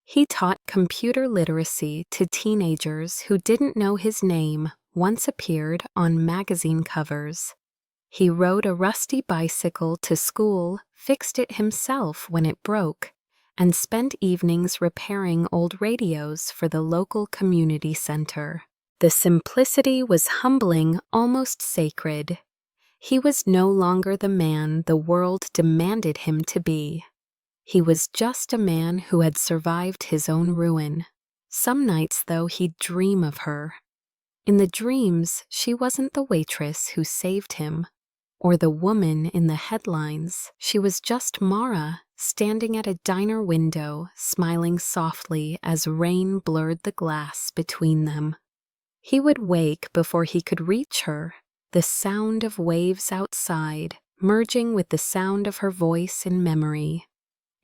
He taught computer literacy to teenagers who didn't know his name once appeared on magazine covers. He rode a rusty bicycle to school, fixed it himself when it broke, and spent evenings repairing old radios for the local community center. The simplicity was humbling, almost sacred. He was no longer the man the world demanded him to be. He was just a man who had survived his own ruin. Some nights, though, he'd dream of her. In the dreams, she wasn't the waitress who saved him, or the woman in the headlines. She was just Mara, standing at a diner window, smiling softly as rain blurred the glass between them. He would wake before he could reach her, the sound of waves outside merging with the sound of her voice in memory.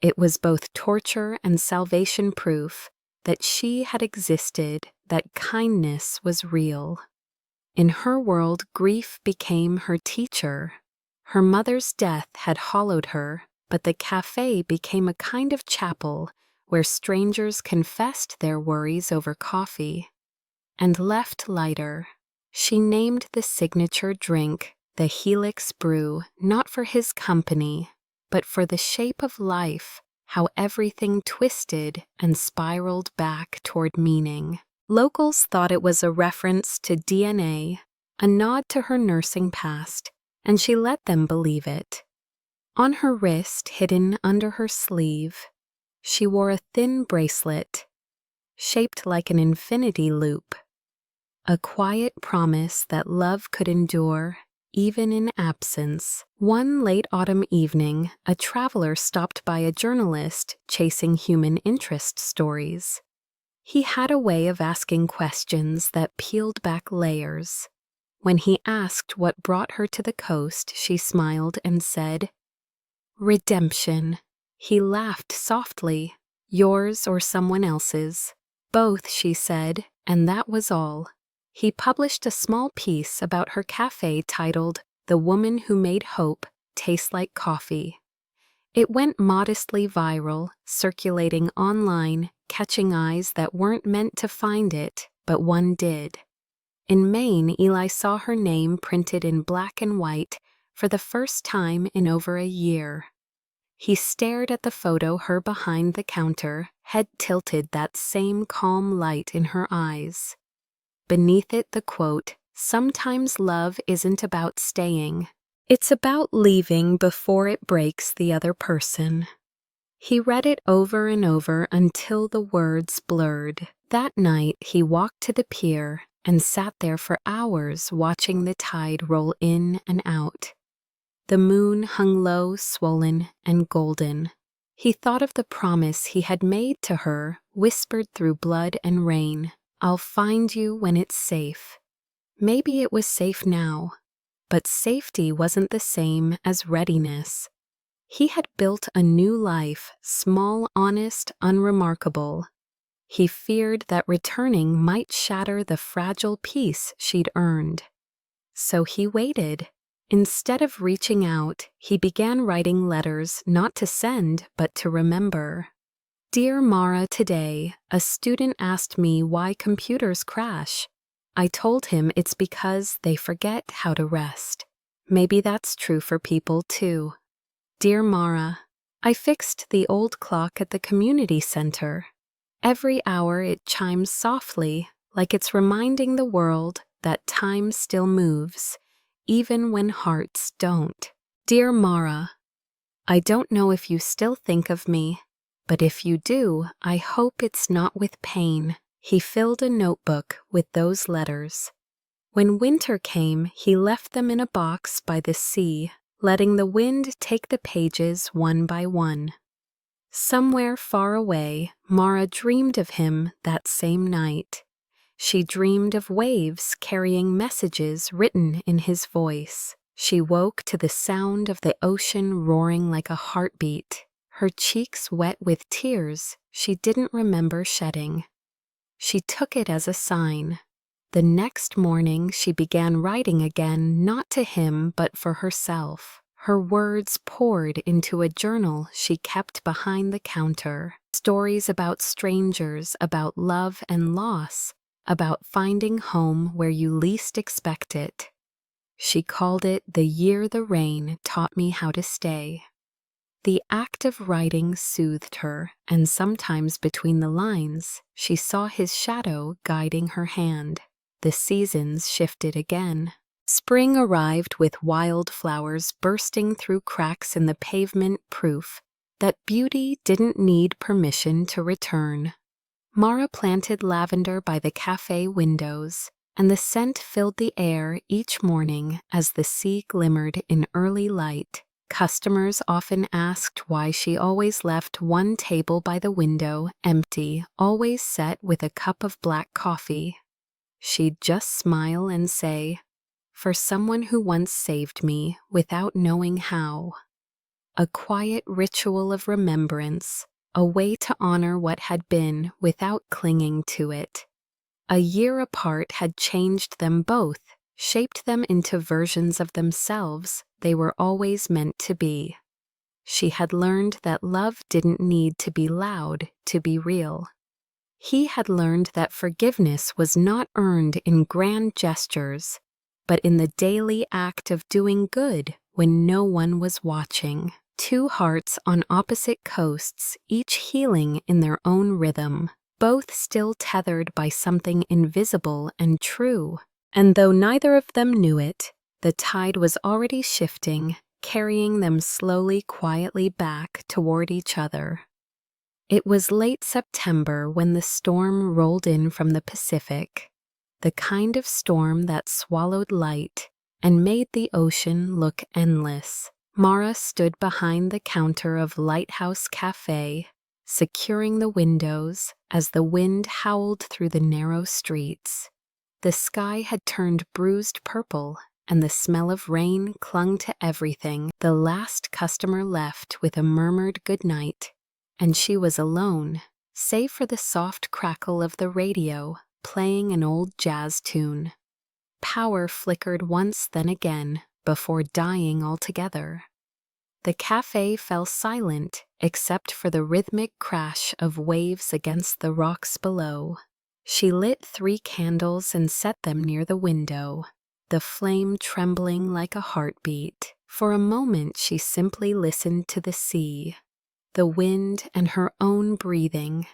It was both torture and salvation proof that she had existed, that kindness was real. In her world, grief became her teacher. Her mother's death had hollowed her, but the cafe became a kind of chapel where strangers confessed their worries over coffee. And left lighter, she named the signature drink the Helix Brew, not for his company, but for the shape of life, how everything twisted and spiraled back toward meaning. Locals thought it was a reference to DNA, a nod to her nursing past, and she let them believe it. On her wrist, hidden under her sleeve, she wore a thin bracelet, shaped like an infinity loop, a quiet promise that love could endure, even in absence. One late autumn evening, a traveler stopped by a journalist chasing human interest stories. He had a way of asking questions that peeled back layers. When he asked what brought her to the coast, she smiled and said, "Redemption." He laughed softly. "Yours or someone else's?" "Both," she said, and that was all. He published a small piece about her cafe titled "The Woman Who Made Hope Taste Like Coffee." It went modestly viral, circulating online, catching eyes that weren't meant to find it, but one did. In Maine, Eli saw her name printed in black and white for the first time in over a year. He stared at the photo, her behind the counter, head tilted, that same calm light in her eyes. Beneath it, the quote, "Sometimes love isn't about staying. It's about leaving before it breaks the other person." He read it over and over until the words blurred. That night, he walked to the pier and sat there for hours watching the tide roll in and out. The moon hung low, swollen, and golden. He thought of the promise he had made to her, whispered through blood and rain. "I'll find you when it's safe." Maybe it was safe now, but safety wasn't the same as readiness. He had built a new life, small, honest, unremarkable. He feared that returning might shatter the fragile peace she'd earned. So he waited. Instead of reaching out, he began writing letters not to send, but to remember. "Dear Mara, today, a student asked me why computers crash. I told him it's because they forget how to rest. Maybe that's true for people too. Dear Mara, I fixed the old clock at the community center. Every hour it chimes softly, like it's reminding the world that time still moves, even when hearts don't. Dear Mara, I don't know if you still think of me, but if you do, I hope it's not with pain." He filled a notebook with those letters. When winter came, he left them in a box by the sea, letting the wind take the pages one by one. Somewhere far away, Mara dreamed of him that same night. She dreamed of waves carrying messages written in his voice. She woke to the sound of the ocean roaring like a heartbeat, her cheeks wet with tears she didn't remember shedding. She took it as a sign. The next morning, she began writing again, not to him, but for herself. Her words poured into a journal she kept behind the counter. Stories about strangers, about love and loss, about finding home where you least expect it. She called it "The Year the Rain Taught Me How to Stay." The act of writing soothed her, and sometimes between the lines, she saw his shadow guiding her hand. The seasons shifted again. Spring arrived with wildflowers bursting through cracks in the pavement, proof that beauty didn't need permission to return. Mara planted lavender by the cafe windows, and the scent filled the air each morning as the sea glimmered in early light. Customers often asked why she always left one table by the window empty, always set with a cup of black coffee. She'd just smile and say, "For someone who once saved me without knowing how." A quiet ritual of remembrance, a way to honor what had been without clinging to it. A year apart had changed them both, shaped them into versions of themselves they were always meant to be. She had learned that love didn't need to be loud to be real. He had learned that forgiveness was not earned in grand gestures, but in the daily act of doing good when no one was watching. Two hearts on opposite coasts, each healing in their own rhythm, both still tethered by something invisible and true. And though neither of them knew it, the tide was already shifting, carrying them slowly, quietly back toward each other. It was late September when the storm rolled in from the Pacific, the kind of storm that swallowed light and made the ocean look endless. Mara stood behind the counter of Lighthouse Cafe, securing the windows as the wind howled through the narrow streets. The sky had turned bruised purple, and the smell of rain clung to everything. The last customer left with a murmured goodnight, and she was alone, save for the soft crackle of the radio playing an old jazz tune. Power flickered once, then again, before dying altogether. The cafe fell silent except for the rhythmic crash of waves against the rocks below. She lit 3 candles and set them near the window, the flame trembling like a heartbeat. For a moment she simply listened to the sea, the wind and her own breathing.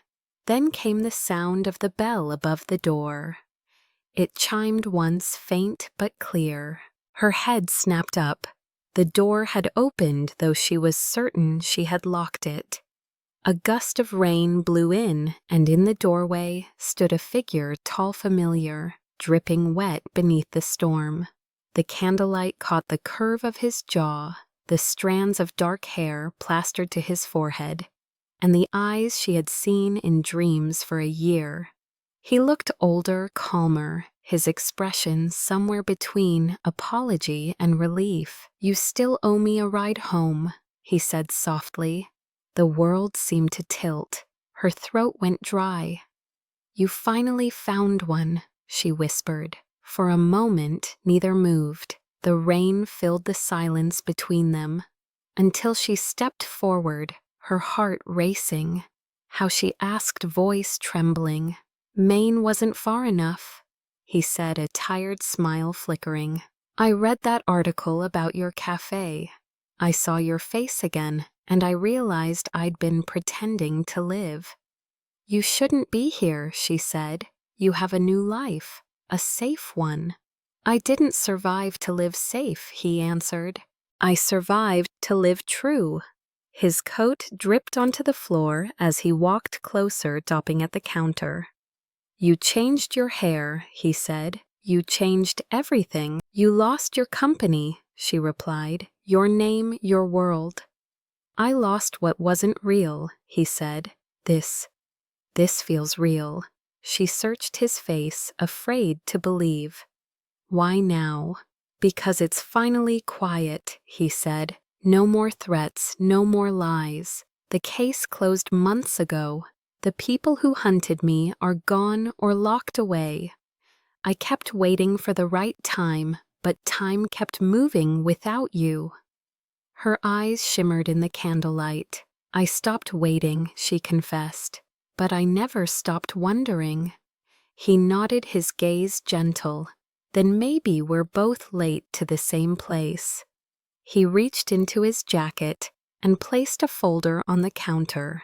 Then came the sound of the bell above the door. It chimed once, faint but clear. Her head snapped up. The door had opened, though she was certain she had locked it. A gust of rain blew in, and in the doorway stood a figure tall, familiar, dripping wet beneath the storm. The candlelight caught the curve of his jaw, the strands of dark hair plastered to his forehead, and the eyes she had seen in dreams for a year. He looked older, calmer, his expression somewhere between apology and relief. "You still owe me a ride home," he said softly. The world seemed to tilt. Her throat went dry. "You finally found one," she whispered. For a moment, neither moved. The rain filled the silence between them, until she stepped forward, her heart racing. How she asked, voice trembling. "Maine wasn't far enough," he said, a tired smile flickering. "I read that article about your cafe. I saw your face again, and I realized I'd been pretending to live." "You shouldn't be here," she said. "You have a new life, a safe one." "I didn't survive to live safe," he answered. "I survived to live true." His coat dripped onto the floor as he walked closer, stopping at the counter. "You changed your hair," he said. "You changed everything. You lost your company," she replied. "Your name, your world." "I lost what wasn't real," he said. This feels real." She searched his face, afraid to believe. "Why now?" "Because it's finally quiet," he said. "No more threats, no more lies. The case closed months ago. The people who hunted me are gone or locked away. I kept waiting for the right time, but time kept moving without you." Her eyes shimmered in the candlelight. "I stopped waiting," she confessed, "but I never stopped wondering." He nodded, his gaze gentle. "Then maybe we're both late to the same place." He reached into his jacket and placed a folder on the counter.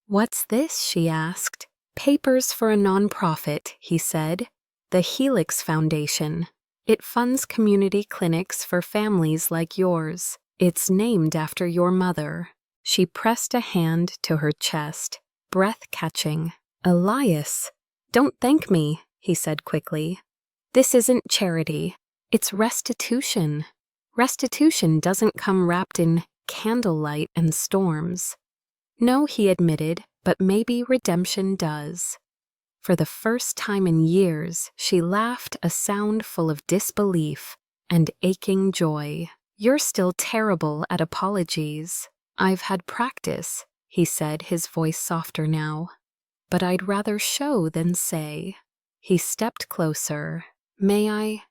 "What's this?" she asked. "Papers for a nonprofit," he said. "The Helix Foundation. It funds community clinics for families like yours. It's named after your mother." She pressed a hand to her chest, breath catching. "Elias, don't thank me," he said quickly. This isn't charity. It's restitution. Restitution doesn't come wrapped in candlelight and storms. No, he admitted, but maybe redemption does. For the first time in years, she laughed, a sound full of disbelief and aching joy. You're still terrible at apologies. I've had practice, he said, his voice softer now. But I'd rather show than say. He stepped closer. May I?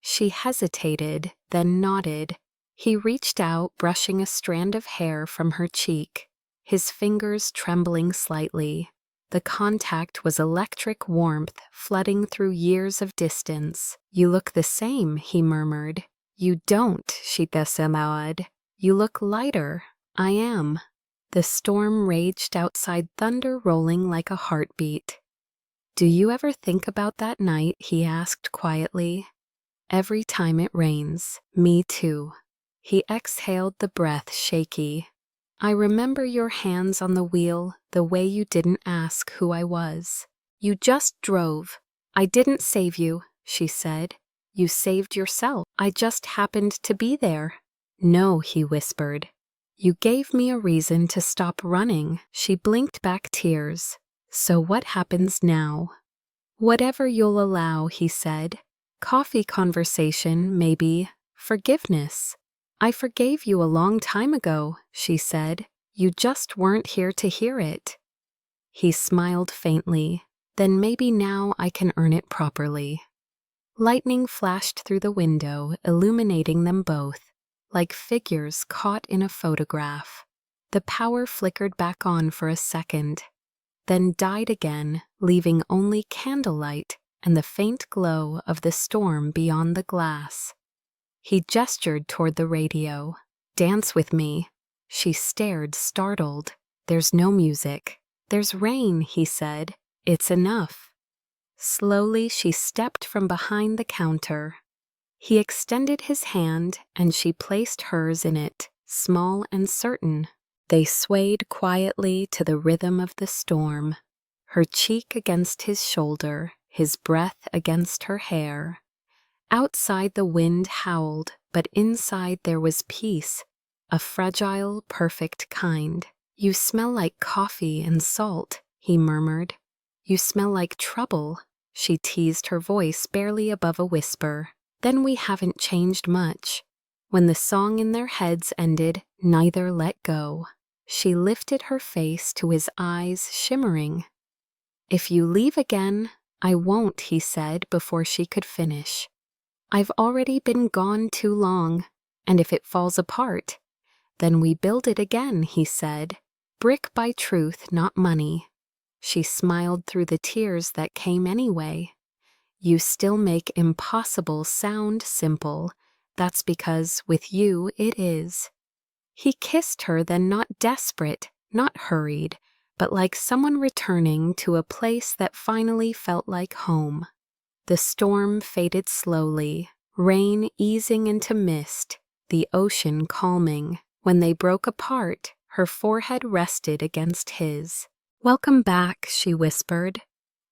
She hesitated, then nodded. He reached out, brushing a strand of hair from her cheek, his fingers trembling slightly. The contact was electric warmth flooding through years of distance. You look the same, he murmured. You don't, she bessamawed. You look lighter. I am. The storm raged outside, thunder rolling like a heartbeat. Do you ever think about that night? He asked quietly. Every time it rains. Me too. He exhaled, the breath shaky. I remember your hands on the wheel, the way you didn't ask who I was. You just drove. I didn't save you, she said. You saved yourself. I just happened to be there. No, he whispered. You gave me a reason to stop running. She blinked back, tears. So what happens now? Whatever you'll allow, he said. Coffee conversation, maybe. Forgiveness. I forgave you a long time ago, she said. You just weren't here to hear it. He smiled faintly. Then maybe now I can earn it properly. Lightning flashed through the window, illuminating them both, like figures caught in a photograph. The power flickered back on for a second, then died again, leaving only candlelight and the faint glow of the storm beyond the glass. He gestured toward the radio. Dance with me. She stared, startled. There's no music. There's rain, he said. It's enough. Slowly she stepped from behind the counter. He extended his hand and she placed hers in it, small and certain. They swayed quietly to the rhythm of the storm, her cheek against his shoulder, his breath against her hair. Outside the wind howled, but inside there was peace, a fragile, perfect kind. You smell like coffee and salt, he murmured. You smell like trouble, she teased, her voice barely above a whisper. Then we haven't changed much. When the song in their heads ended, neither let go. She lifted her face to his eyes, shimmering. If you leave again, I won't, he said before she could finish. I've already been gone too long, and if it falls apart, then we build it again, he said, brick by truth, not money. She smiled through the tears that came anyway. You still make impossible sound simple. That's because with you it is. He kissed her, then, not desperate, not hurried, but like someone returning to a place that finally felt like home. The storm faded slowly, rain easing into mist, the ocean calming. When they broke apart, her forehead rested against his. Welcome back, she whispered.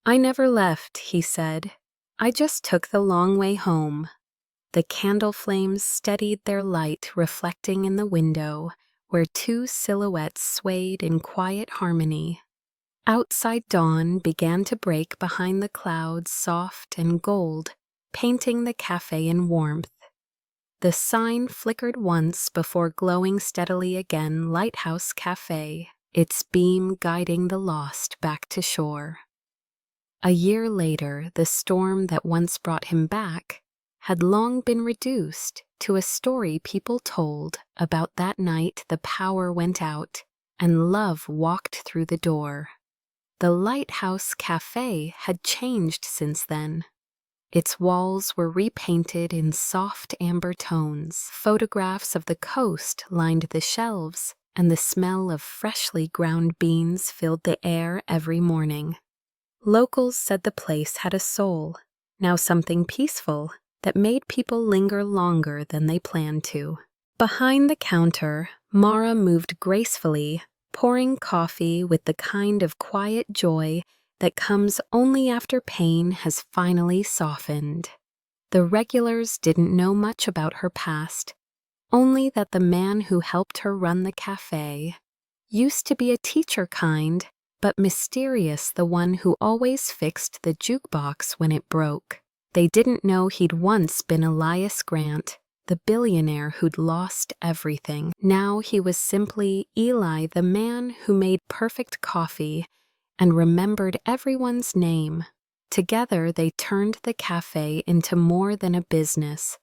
I never left, he said. I just took the long way home. The candle flames steadied their light, reflecting in the window, where two silhouettes swayed in quiet harmony. Outside, dawn began to break behind the clouds, soft and gold, painting the cafe in warmth. The sign flickered once before glowing steadily again, Lighthouse Cafe, its beam guiding the lost back to shore. A year later, the storm that once brought him back had long been reduced to a story people told about that night the power went out and love walked through the door. The Lighthouse Cafe had changed since then. Its walls were repainted in soft amber tones, photographs of the coast lined the shelves, and the smell of freshly ground beans filled the air every morning. Locals said the place had a soul, now something peaceful, that made people linger longer than they planned to. Behind the counter, Mara moved gracefully, pouring coffee with the kind of quiet joy that comes only after pain has finally softened. The regulars didn't know much about her past, only that the man who helped her run the cafe used to be a teacher kind, but mysterious, the one who always fixed the jukebox when it broke. They didn't know he'd once been Elias Grant, the billionaire who'd lost everything. Now he was simply Eli, the man who made perfect coffee and remembered everyone's name. Together, they turned the cafe into more than a business.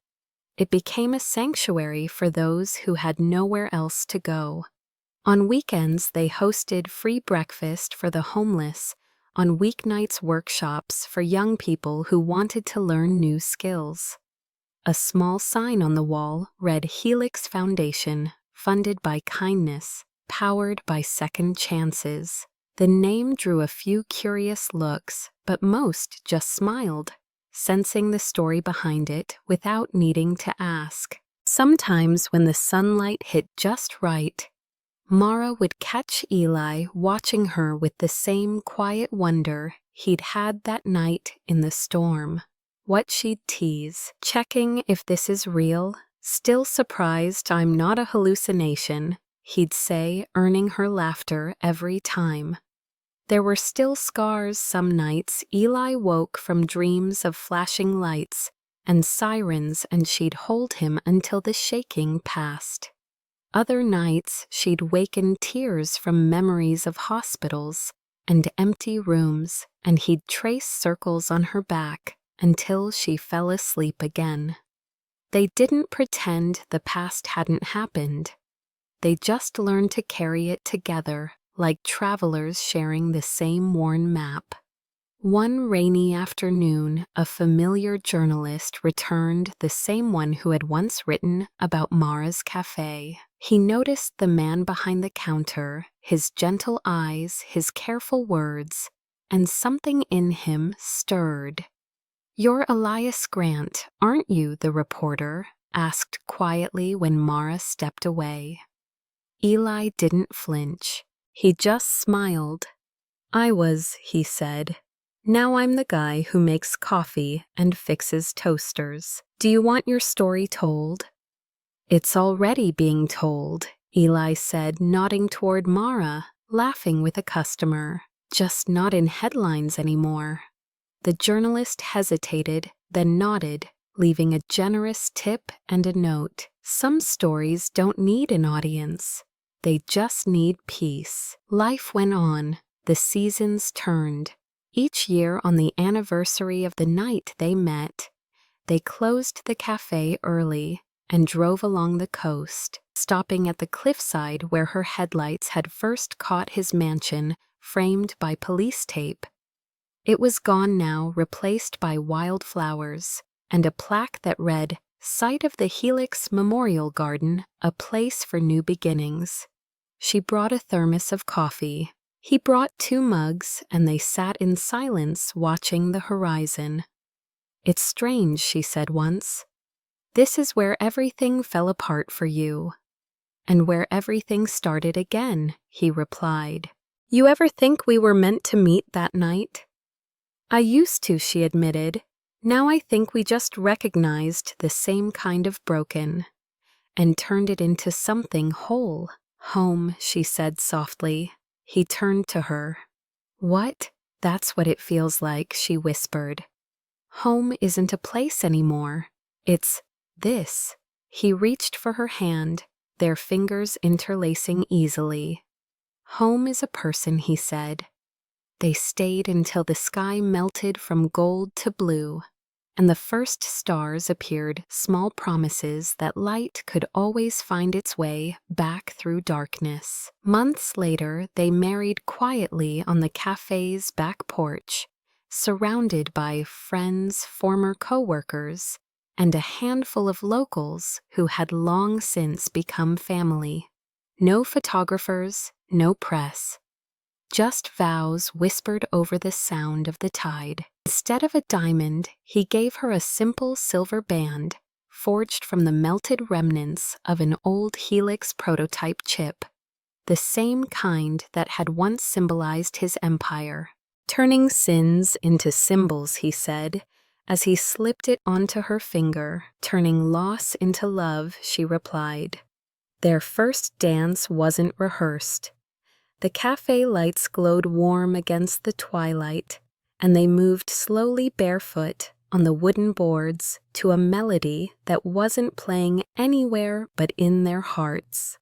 It became a sanctuary for those who had nowhere else to go. On weekends, they hosted free breakfast for the homeless, on weeknights workshops for young people who wanted to learn new skills. A small sign on the wall read Helix Foundation, funded by kindness, powered by second chances. The name drew a few curious looks, but most just smiled, sensing the story behind it without needing to ask. Sometimes when the sunlight hit just right, Mara would catch Eli watching her with the same quiet wonder he'd had that night in the storm. What she'd tease, checking if this is real, still surprised I'm not a hallucination, he'd say, earning her laughter every time. There were still scars some nights. Eli woke from dreams of flashing lights and sirens, and she'd hold him until the shaking passed. Other nights, she'd wake in tears from memories of hospitals and empty rooms, and he'd trace circles on her back until she fell asleep again. They didn't pretend the past hadn't happened. They just learned to carry it together, like travelers sharing the same worn map. One rainy afternoon, a familiar journalist returned, the same one who had once written about Mara's cafe. He noticed the man behind the counter, his gentle eyes, his careful words, and something in him stirred. "You're Elias Grant, aren't you?" the reporter asked quietly when Mara stepped away. Eli didn't flinch. He just smiled. "I was," he said. "Now I'm the guy who makes coffee and fixes toasters. Do you want your story told?" "It's already being told," Eli said, nodding toward Mara, laughing with a customer. "Just not in headlines anymore." The journalist hesitated, then nodded, leaving a generous tip and a note. Some stories don't need an audience. They just need peace. Life went on. The seasons turned. Each year on the anniversary of the night they met, they closed the cafe early and drove along the coast, stopping at the cliffside where her headlights had first caught his mansion, framed by police tape. It was gone now, replaced by wildflowers, and a plaque that read, "Site of the Helix Memorial Garden, a place for new beginnings." She brought a thermos of coffee. He brought 2 mugs, and they sat in silence watching the horizon. "It's strange," she said once. "This is where everything fell apart for you." "And where everything started again," he replied. "You ever think we were meant to meet that night?" "I used to," she admitted. "Now I think we just recognized the same kind of broken and turned it into something whole." "Home," she said softly. He turned to her. "What? That's what it feels like," she whispered. "Home isn't a place anymore. It's this." He reached for her hand, their fingers interlacing easily. "Home is a person," he said. They stayed until the sky melted from gold to blue, and the first stars appeared, small promises that light could always find its way back through darkness. Months later, they married quietly on the cafe's back porch, surrounded by friends, former co-workers, and a handful of locals who had long since become family. No photographers, no press. Just vows whispered over the sound of the tide. Instead of a diamond, he gave her a simple silver band, forged from the melted remnants of an old Helix prototype chip, the same kind that had once symbolized his empire. "Turning sins into symbols," he said, As he slipped it onto her finger, turning loss into love, she replied. Their first dance wasn't rehearsed. The cafe lights glowed warm against the twilight, and they moved slowly barefoot on the wooden boards to a melody that wasn't playing anywhere but in their hearts.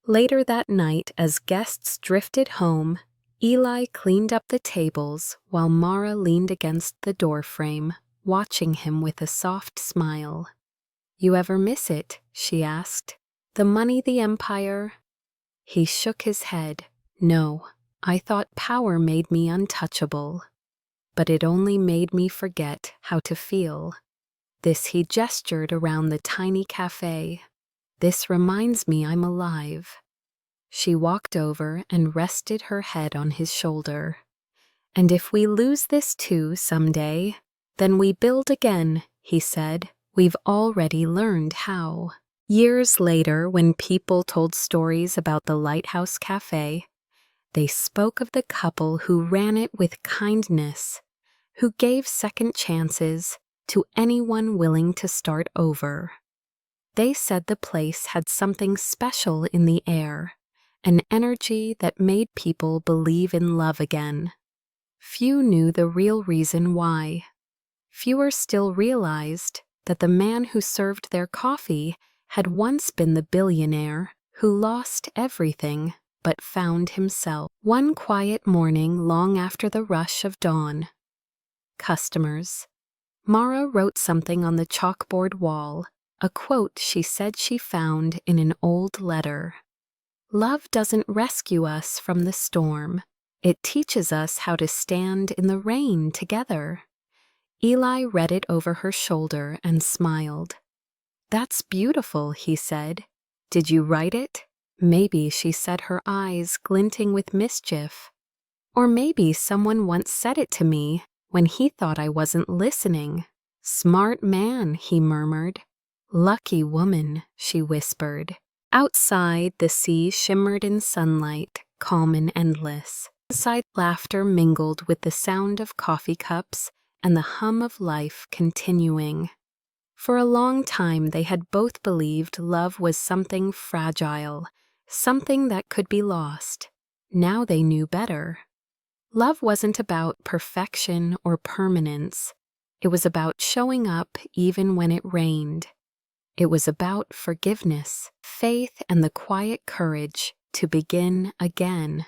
Later that night, as guests drifted home, Eli cleaned up the tables while Mara leaned against the doorframe, watching him with a soft smile. "You ever miss it?" she asked. "The money, the empire?" He shook his head. "No, I thought power made me untouchable. But it only made me forget how to feel." This he gestured around the tiny cafe. "This reminds me I'm alive." She walked over and rested her head on his shoulder. "And if we lose this too someday, then we build again," he said. "We've already learned how." Years later, when people told stories about the Lighthouse Cafe, they spoke of the couple who ran it with kindness, who gave second chances to anyone willing to start over. They said the place had something special in the air, an energy that made people believe in love again. Few knew the real reason why. Fewer still realized that the man who served their coffee had once been the billionaire who lost everything but found himself. One quiet morning long after the rush of dawn. Customers. Mara wrote something on the chalkboard wall, a quote she said she found in an old letter. "Love doesn't rescue us from the storm. It teaches us how to stand in the rain together." Eli read it over her shoulder and smiled. "That's beautiful," he said. "Did you write it?" Maybe she said, her eyes glinting with mischief. "Or maybe someone once said it to me when he thought I wasn't listening." "Smart man," he murmured. "Lucky woman," she whispered. Outside, the sea shimmered in sunlight, calm and endless. Inside, laughter mingled with the sound of coffee cups and the hum of life continuing. For a long time, they had both believed love was something fragile, something that could be lost. Now they knew better. Love wasn't about perfection or permanence. It was about showing up even when it rained. It was about forgiveness, faith, and the quiet courage to begin again.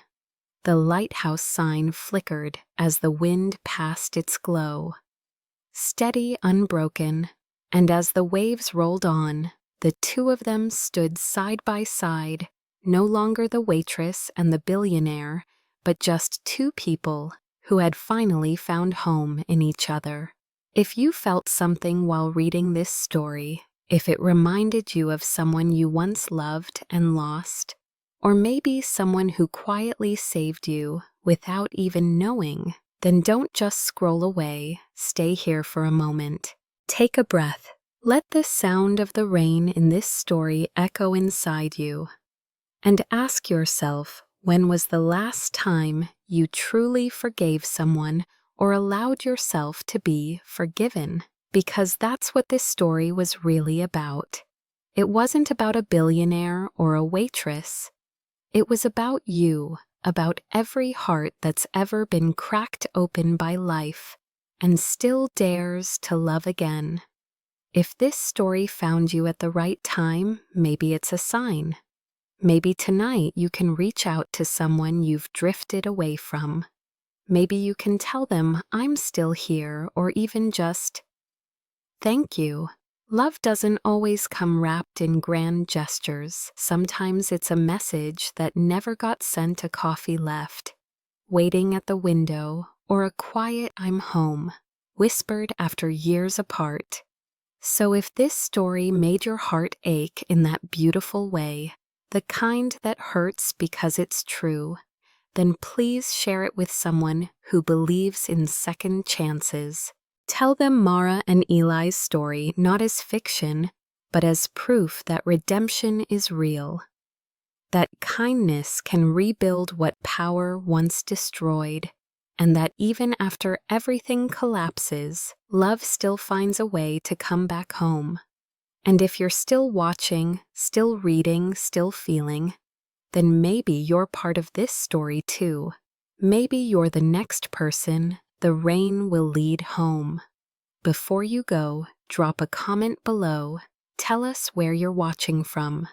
The lighthouse sign flickered as the wind passed its glow. Steady, unbroken, and as the waves rolled on, the two of them stood side by side, no longer the waitress and the billionaire, but just two people who had finally found home in each other. If you felt something while reading this story, if it reminded you of someone you once loved and lost, or maybe someone who quietly saved you without even knowing, then don't just scroll away, stay here for a moment. Take a breath. Let the sound of the rain in this story echo inside you. And ask yourself, when was the last time you truly forgave someone or allowed yourself to be forgiven? Because that's what this story was really about. It wasn't about a billionaire or a waitress. It was about you, about every heart that's ever been cracked open by life and still dares to love again. If this story found you at the right time, maybe it's a sign. Maybe tonight you can reach out to someone you've drifted away from. Maybe you can tell them, "I'm still here," or even just, "Thank you." Love doesn't always come wrapped in grand gestures. Sometimes it's a message that never got sent, a coffee left, waiting at the window, or a quiet "I'm home," whispered after years apart. So if this story made your heart ache in that beautiful way, the kind that hurts because it's true, then please share it with someone who believes in second chances. Tell them Mara and Eli's story not as fiction, but as proof that redemption is real. That kindness can rebuild what power once destroyed, and that even after everything collapses, love still finds a way to come back home. And if you're still watching, still reading, still feeling, then maybe you're part of this story too. Maybe you're the next person the rain will lead home. Before you go, drop a comment below. Tell us where you're watching from.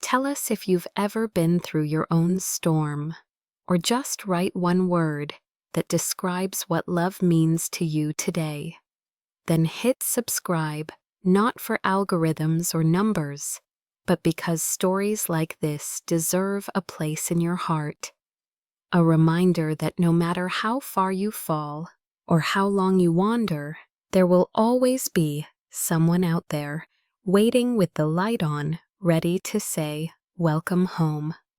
Tell us if you've ever been through your own storm. Or just write one word that describes what love means to you today. Then hit subscribe, not for algorithms or numbers, but because stories like this deserve a place in your heart. A reminder that no matter how far you fall or how long you wander, there will always be someone out there waiting with the light on, ready to say, "Welcome home."